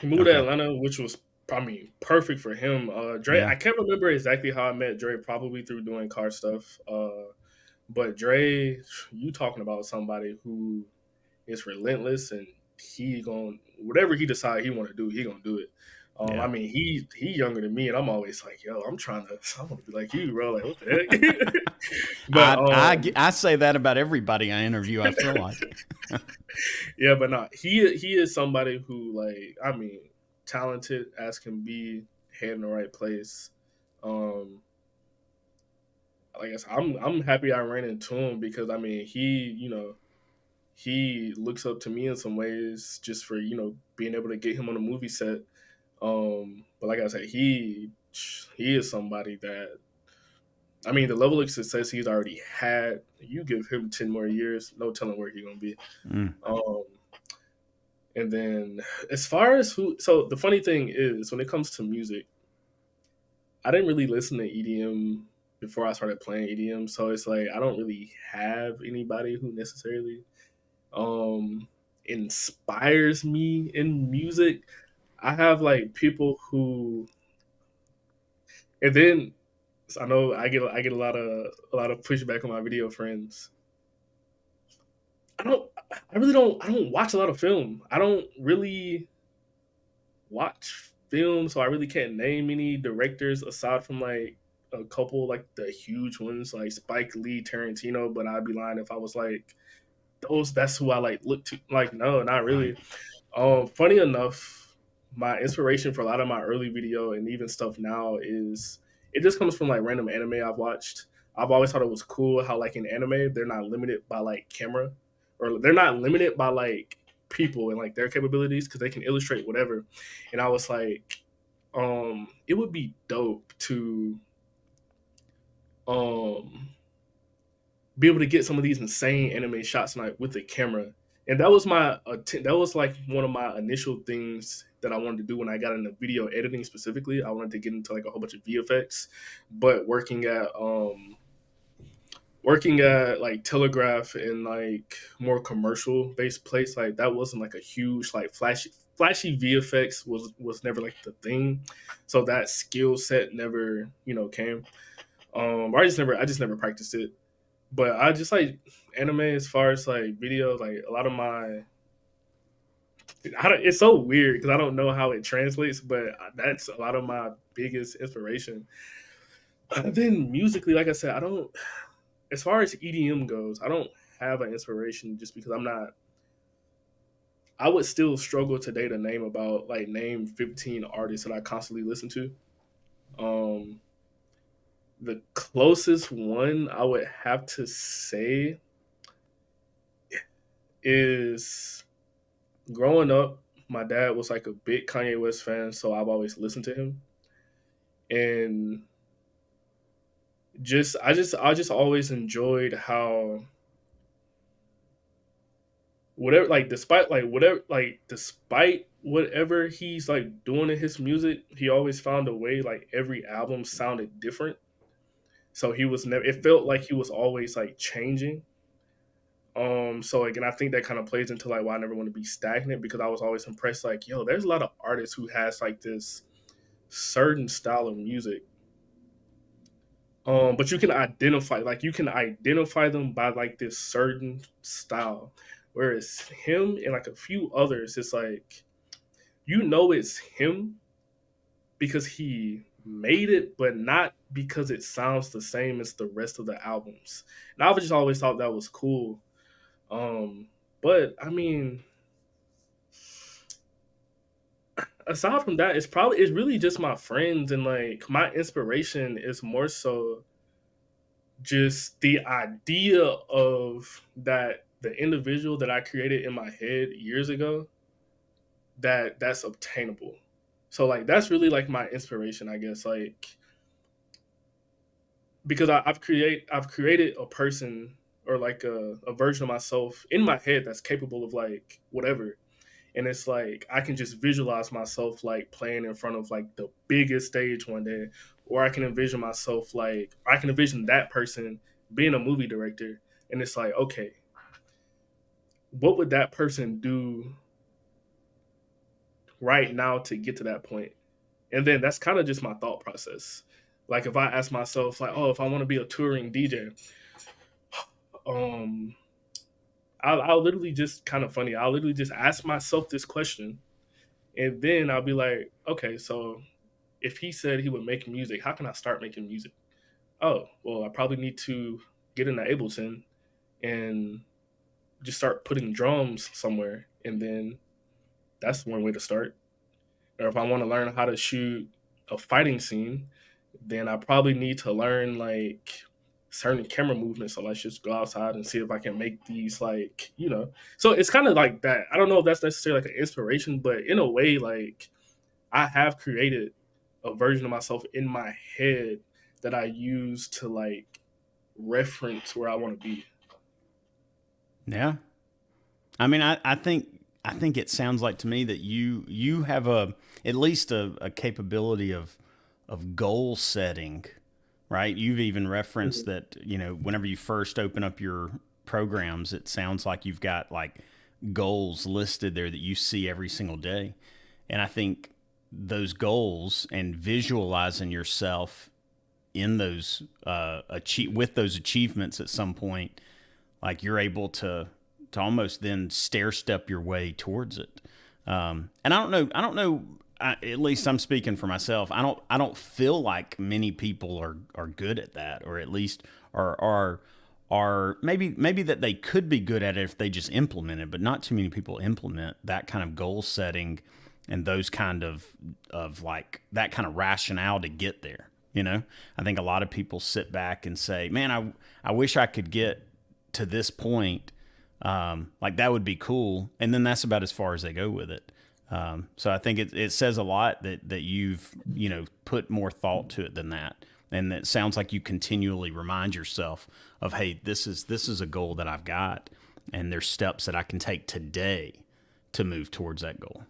He moved to Okay. Atlanta, which was, I mean, perfect for him. Dre, Yeah. I can't remember exactly how I met Dre, probably through doing car stuff. But Dre, you talking about somebody who is relentless, and he going whatever he decide he want to do, he gonna do it. I Yeah. mean, he younger than me, and I'm always like, yo, I want to be like you, bro. Like, what the heck? But I say that about everybody I interview. I feel like. yeah, but no, he is somebody who, like, I mean, talented as can be, head in the right place. Um, like I said, I'm happy I ran into him because I mean he looks up to me in some ways just for being able to get him on a movie set. But like I said, he is somebody that, I mean, the level of success he's already had. You give him 10 more years, no telling where he's gonna be. Mm, Um, And then as far as so the funny thing is when it comes to music, I didn't really listen to EDM before I started playing EDM. So it's like I don't really have anybody who necessarily um inspires me in music. I have like people who, and then I know I get a lot of pushback on my video friends. I don't watch a lot of film. I don't really watch film, so I really can't name any directors aside from like a couple like the huge ones like Spike Lee, Tarantino. But I'd be lying if I was like those. That's who I like look to. Like, no, not right. really. Funny enough, my inspiration for a lot of my early video and even stuff now is it just comes from like random anime I've watched. I've always thought it was cool how like in anime they're not limited by like camera, or they're not limited by like people and like their capabilities because they can illustrate whatever. And I was like, it would be dope to um be able to get some of these insane anime shots like with the camera And that was that was like one of my initial things that I wanted to do when I got into video editing specifically. I wanted to get into like a whole bunch of VFX, but working at like Telegraph and like more commercial based place, like that wasn't like a huge like flashy VFX was never like the thing. So that skill set never, came. Or I just never practiced it. But I just like anime as far as like video, like a lot of my it's so weird because I don't know how it translates, but that's a lot of my biggest inspiration. Then musically, like I said, I don't. As far as EDM goes, I don't have an inspiration just because I'm not. I would still struggle today to name 15 artists that I constantly listen to. Um, the closest one I would have to say is growing up. My dad was like a big Kanye West fan, so I've always listened to him. And I just always enjoyed how despite whatever he's like doing in his music, he always found a way, like every album sounded different. So he was never it felt like he was always like changing. So like, and I think that kind of plays into like why I never want to be stagnant, because I was always impressed, like, yo, there's a lot of artists who has like this certain style of music. But you can identify them by like this certain style. Whereas him and like a few others, it's like it's him because he made it, but not because it sounds the same as the rest of the albums. And I've just always thought that was cool. Um, but I mean, aside from that, it's really just my friends, and like my inspiration is more so just the idea of that the individual that I created in my head years ago, that's obtainable. So like that's really like my inspiration, I guess. Like because I've created a person or like a version of myself in my head that's capable of like whatever. And it's like I can just visualize myself like playing in front of like the biggest stage one day, or I can envision that person being a movie director, and it's like, okay, what would that person do right now to get to that point? And then that's kind of just my thought process. Like if I ask myself, like, oh, if I want to be a touring DJ, um, I'll literally just kind of funny. I'll literally just ask myself this question, and then I'll be like, okay, so if he said he would make music, how can I start making music? Oh, well, I probably need to get into Ableton and just start putting drums somewhere, and then that's one way to start. Or if I want to learn how to shoot a fighting scene, then I probably need to learn like certain camera movements. So let's just go outside and see if I can make these So it's kind of like that. I don't know if that's necessarily like an inspiration, but in a way, like I have created a version of myself in my head that I use to like reference where I want to be. Yeah. I mean, I think it sounds like to me that you have at least a capability of goal setting, right? You've even referenced Mhm. that, whenever you first open up your programs, it sounds like you've got like goals listed there that you see every single day. And I think those goals and visualizing yourself in those with those achievements at some point, like you're able to almost then stair step your way towards it. And I don't know. At least I'm speaking for myself. I don't feel like many people are good at that, or at least are maybe that they could be good at it if they just implement it, but not too many people implement that kind of goal setting and those kind of like that kind of rationale to get there. I think a lot of people sit back and say, "Man, I wish I could get to this point. Like that would be cool," and then that's about as far as they go with it. So I think it says a lot that you've put more thought to it than that, and it sounds like you continually remind yourself of, hey, this is a goal that I've got, and there's steps that I can take today to move towards that goal.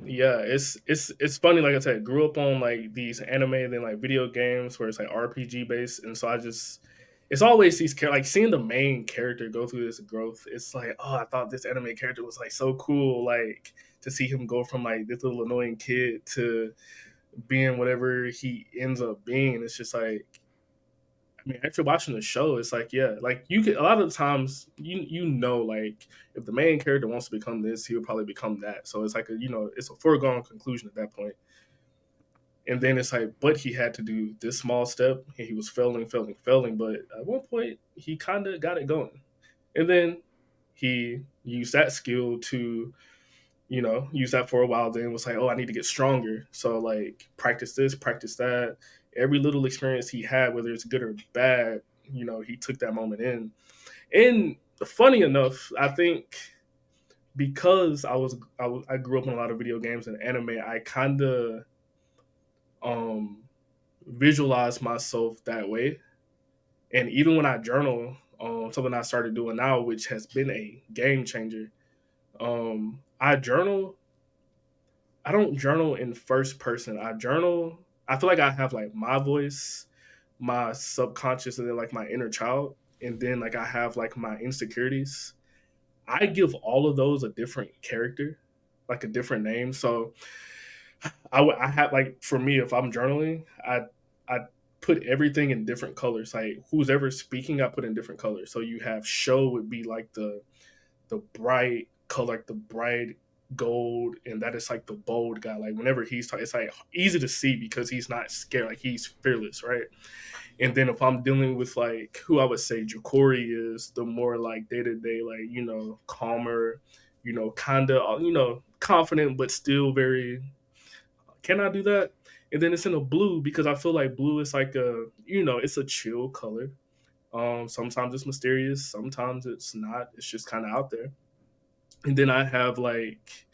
Yeah, it's funny. Like I said, grew up on like these anime and then like video games where it's like RPG based, and so I just it's always these like seeing the main character go through this growth. It's like, oh, I thought this anime character was like so cool, like to see him go from like this little annoying kid to being whatever he ends up being. It's just like, I mean, after watching the show, it's like, yeah, like you could a lot of the times you know, like if the main character wants to become this, he would probably become that. So it's like a it's a foregone conclusion at that point. And then it's like, but he had to do this small step, and he was failing, failing, failing. But at one point, he kind of got it going, and then he used that skill to use that for a while. Then was like, oh, I need to get stronger. So like practice this, practice that. Every little experience he had, whether it's good or bad, he took that moment in. And funny enough, I think because I grew up in a lot of video games and anime, I kind of um visualize myself that way. And even when I journal, something I started doing now, which has been a game changer, I journal I don't journal in first person. I journal. I feel like I have like my voice, my subconscious, and then like my inner child, and then like I have like my insecurities. I give all of those a different character, like a different name. So I have like for me, if I'm journaling, I put everything in different colors. Like who's ever speaking, I put in different colors. So you have show would be like the bright color, like the bright gold, and that is like the bold guy. Like whenever he's talking, it's like easy to see because he's not scared, like he's fearless, right? And then if I'm dealing with like who I would say Jokori is, the more like day to day, like calmer, kind of confident, but still very. Can I do that? And then it's in a blue because I feel like blue is like it's a chill color. Sometimes it's mysterious, sometimes it's not. It's just kind of out there. And then I have like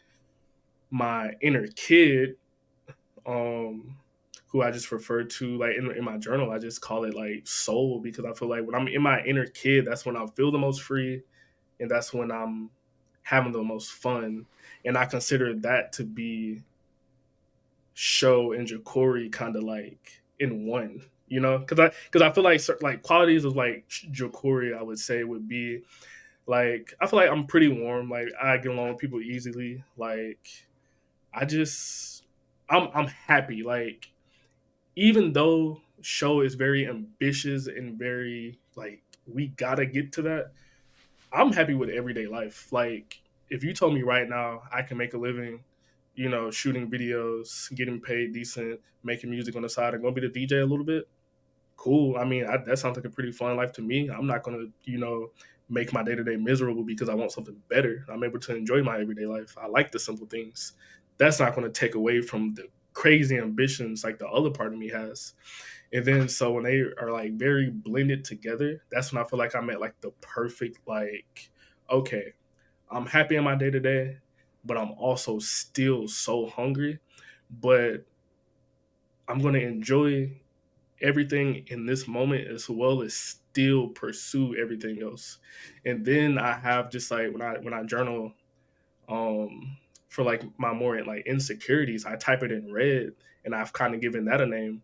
my inner kid, um, who I just refer to like in my journal. I just call it like soul because I feel like when I'm in my inner kid, that's when I feel the most free, and that's when I'm having the most fun. And I consider that to be Show and Jokori kind of like in one. Because I feel like like qualities of like Jokori, I would say would be like I feel like I'm pretty warm. Like I get along with people easily. Like I just I'm happy. Like even though show is very ambitious and very like we gotta get to that, I'm happy with everyday life. Like if you told me right now I can make a living, shooting videos, getting paid decent, making music on the side, and gonna be the DJ a little bit, cool. I mean, that sounds like a pretty fun life to me. I'm not gonna, make my day to day miserable because I want something better. I'm able to enjoy my everyday life. I like the simple things. That's not gonna take away from the crazy ambitions like the other part of me has. And then so when they are like very blended together, that's when I feel like I'm at like the perfect like, okay, I'm happy in my day to day, but I'm also still so hungry. But I'm gonna enjoy everything in this moment as well as still pursue everything else. And then I have just like when I journal for like my more like insecurities, I type it in red and I've kind of given that a name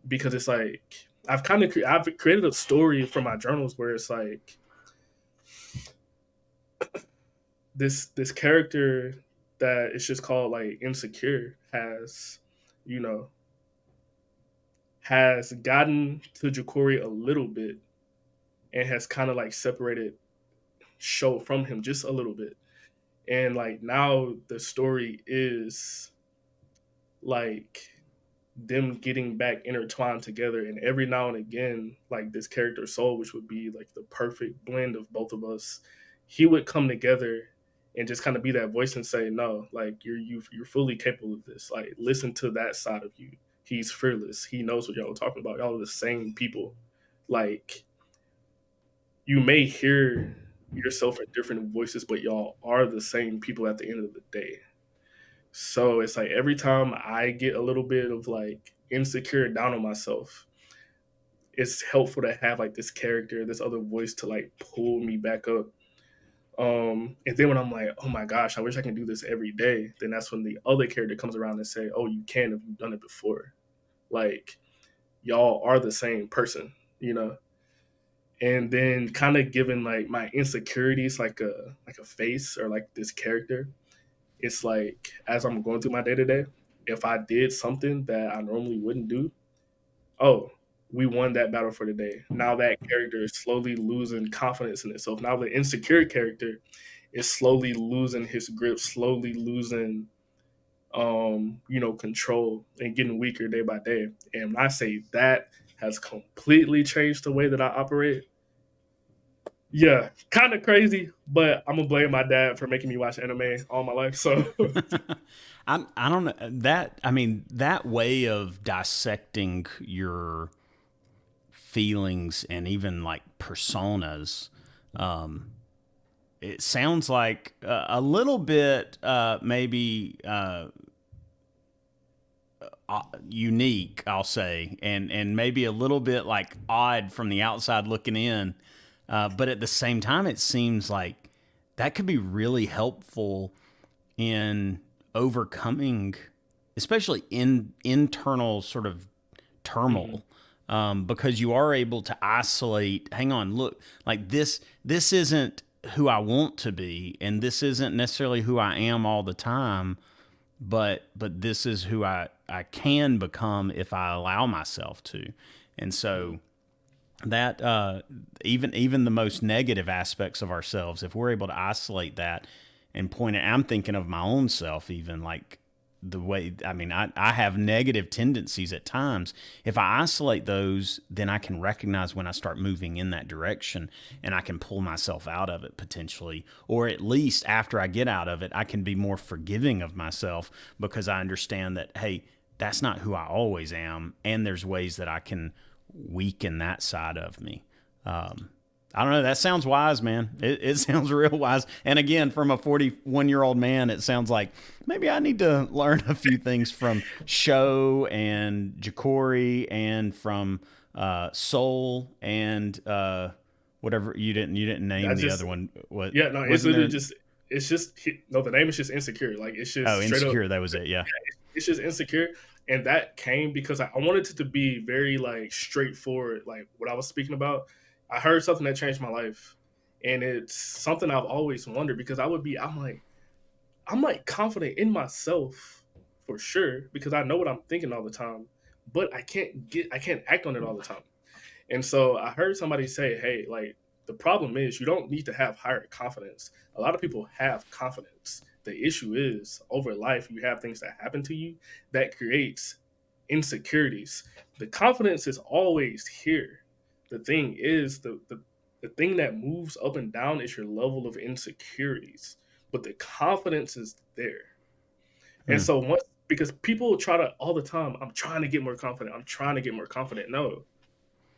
because it's like I've created a story for my journals where it's like this character that it's just called like insecure you know has gotten to Jokori a little bit and has kind of like separated show from him just a little bit. And like now the story is like them getting back intertwined together, and every now and again like this character soul, which would be like the perfect blend of both of us, he would come together and just kind of be that voice and say, no, like you're fully capable of this, like listen to that side of you. He's fearless, he knows what y'all are talking about, y'all are the same people. Like you may hear yourself in different voices, but y'all are the same people at the end of the day. So it's like every time I get a little bit of like insecure down on myself, it's helpful to have like this character, this other voice to like pull me back up. And then when I'm like, oh my gosh, I wish I can do this every day, then that's when the other character comes around and say, oh, you can if you've done it before. Like, y'all are the same person, you know? And then kind of giving like my insecurities like a face or like this character. It's like as I'm going through my day to day, if I did something that I normally wouldn't do, oh, we won that battle for the day. Now that character is slowly losing confidence in itself. Now the insecure character is slowly losing his grip, slowly losing control and getting weaker day by day. And when I say that has completely changed the way that I operate, yeah, kind of crazy, but I'm gonna blame my dad for making me watch anime all my life. So I don't know that. I mean, that way of dissecting your feelings and even like personas, um, it sounds like a little bit maybe unique, I'll say, and maybe a little bit like odd from the outside looking in. But at the same time, it seems like that could be really helpful in overcoming, especially in internal sort of mhm. turmoil, because you are able to isolate. Hang on, look, like this isn't who I want to be, and this isn't necessarily who I am all the time. But this is who I can become if I allow myself to, and so that even the most negative aspects of ourselves, if we're able to isolate that and point it, I'm thinking of my own self, even like the way, I mean, I have negative tendencies at times. If I isolate those, then I can recognize when I start moving in that direction and I can pull myself out of it potentially. Or at least after I get out of it, I can be more forgiving of myself because I understand that, hey, that's not who I always am. And there's ways that I can weaken that side of me. I don't know. That sounds wise, man. It sounds real wise. And again, from a 41-year-old man, it sounds like maybe I need to learn a few things from Sho and Jacori and from Soul and whatever you didn't I name the just other one. What yeah, no, it's wasn't literally there? just it's just no, the name is just insecure. Like it's Oh, just straight up, Insecure. That was it. Yeah. it's just insecure. And that came because I wanted it to be very like straightforward, like what I was speaking about. I heard something that changed my life. And it's something I've always wondered because I'm like confident in myself for sure because I know what I'm thinking all the time, but I can't act on it all the time. And so I heard somebody say, hey, like the problem is you don't need to have higher confidence. A lot of people have confidence. The issue is over life, you have things that happen to you that creates insecurities. The confidence is always here. The thing is, the thing that moves up and down is your level of insecurities, but the confidence is there. And Hmm. so once, because people try to all the time, I'm trying to get more confident. I'm trying to get more confident. No,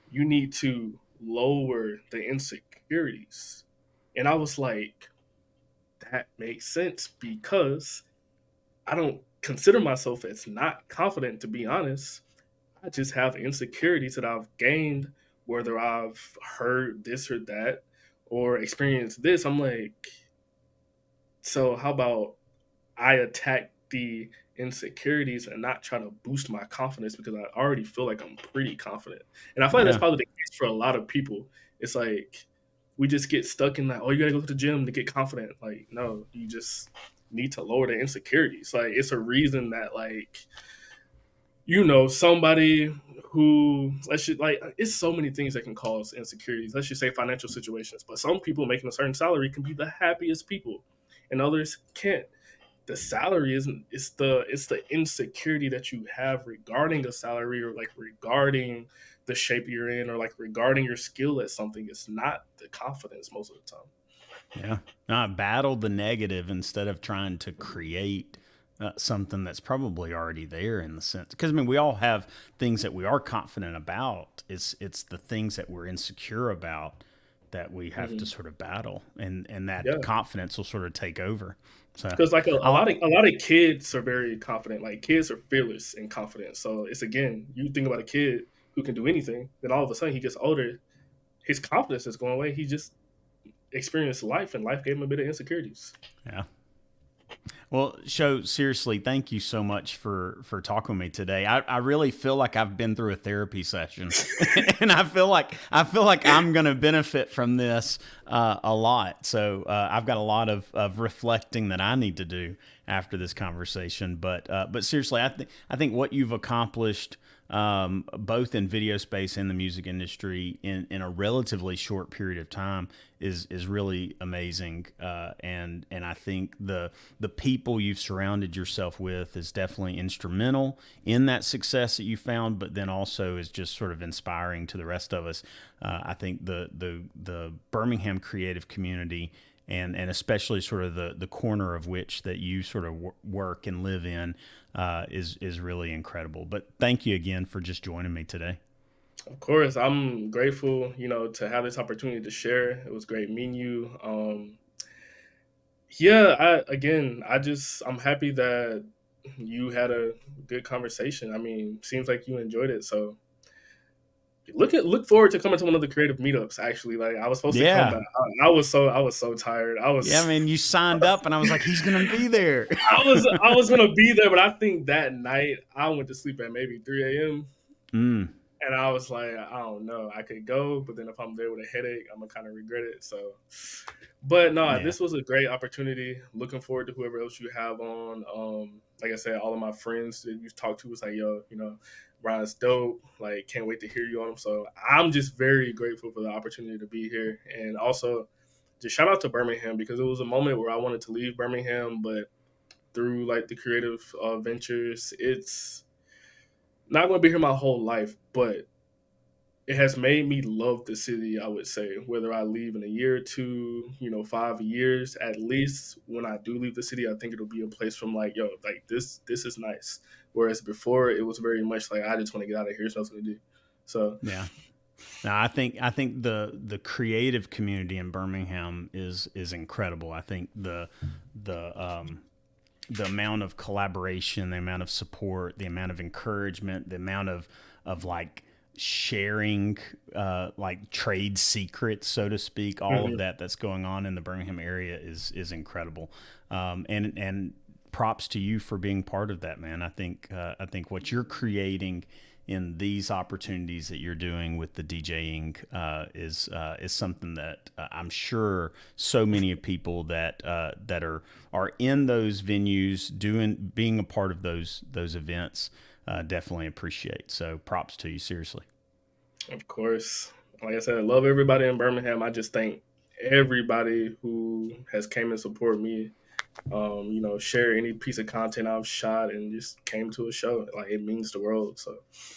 you need to lower the insecurities. And I was like, that makes sense because I don't consider myself as not confident, to be honest. I just have insecurities that I've gained, whether I've heard this or that or experienced this. I'm like, so how about I attack the insecurities and not try to boost my confidence because I already feel like I'm pretty confident. And I feel like that's Yeah. probably the case for a lot of people. It's like we just get stuck in that, oh, you gotta go to the gym to get confident. Like, no, you just need to lower the insecurities. Like it's a reason that like, somebody who let's just like it's so many things that can cause insecurities. Let's just say financial situations. But some people making a certain salary can be the happiest people and others can't. The salary isn't, it's the insecurity that you have regarding a salary or like regarding the shape you're in or like regarding your skill at something. It's not the confidence most of the time. Yeah. No, I battled the negative instead of trying to create something that's probably already there in the sense. Because I mean, we all have things that we are confident about. It's the things that we're insecure about that we have to Hmm. sort of battle, and that Yeah, confidence will sort of take over. So, because like a, a I lot of a lot of kids are very confident. Like kids are fearless and confident. So it's again, you think about a kid who can do anything, then all of a sudden he gets older, his confidence is going away. He just experienced life, and life gave him a bit of insecurities. Yeah. Well, Sho, seriously, thank you so much for talking with me today. I really feel like I've been through a therapy session, and I feel like I'm going to benefit from this a lot. So I've got a lot of reflecting that I need to do after this conversation. But seriously, I think what you've accomplished, both in video space and the music industry in a relatively short period of time is really amazing. And I think the people you've surrounded yourself with is definitely instrumental in that success that you found, but then also is just sort of inspiring to the rest of us. I think the Birmingham creative community, and especially sort of the corner of which that you sort of work and live in, is really incredible. But thank you again for just joining me today. Of course, I'm grateful, to have this opportunity to share. It was great meeting you. Yeah, I'm happy that you had a good conversation. I mean, seems like you enjoyed it. So look forward to coming to one of the creative meetups. Actually, like I was supposed to come, Yeah. but I was so tired. Yeah, man, you signed up and I was like, he's going to be there. I was gonna be there, but I think that night I went to sleep at maybe 3 a.m. Mm, And I was like, I don't know. I could go, but then if I'm there with a headache, I'm gonna kind of regret it. So, but no, yeah. this was a great opportunity. Looking forward to whoever else you have on. Like I said, all of my friends that you talked to was like, yo, Ryan's dope. Like, can't wait to hear you on him. So I'm just very grateful for the opportunity to be here, and also just shout out to Birmingham because it was a moment where I wanted to leave Birmingham, but through like the creative ventures, it's not going to be here my whole life, but it has made me love the city. I would say whether I leave in a year or two, 5 years at least. When I do leave the city, I think it'll be a place from like, yo, like this is nice. Whereas before, it was very much like I just want to get out of here, so something to do. So Yeah. Now, I think the creative community in Birmingham is incredible. I think the amount of collaboration, the amount of support, the amount of encouragement, the amount of like sharing, like trade secrets, so to speak, all of mhm. that's going on in the Birmingham area is incredible. And props to you for being part of that, man. I think what you're creating in these opportunities that you're doing with the DJing is something that I'm sure so many people that are in those venues being a part of those events definitely appreciate. So props to you, seriously. Of course, like I said, I love everybody in Birmingham. I just thank everybody who has came and support me. Share any piece of content I've shot and just came to a show. Like it means the world. So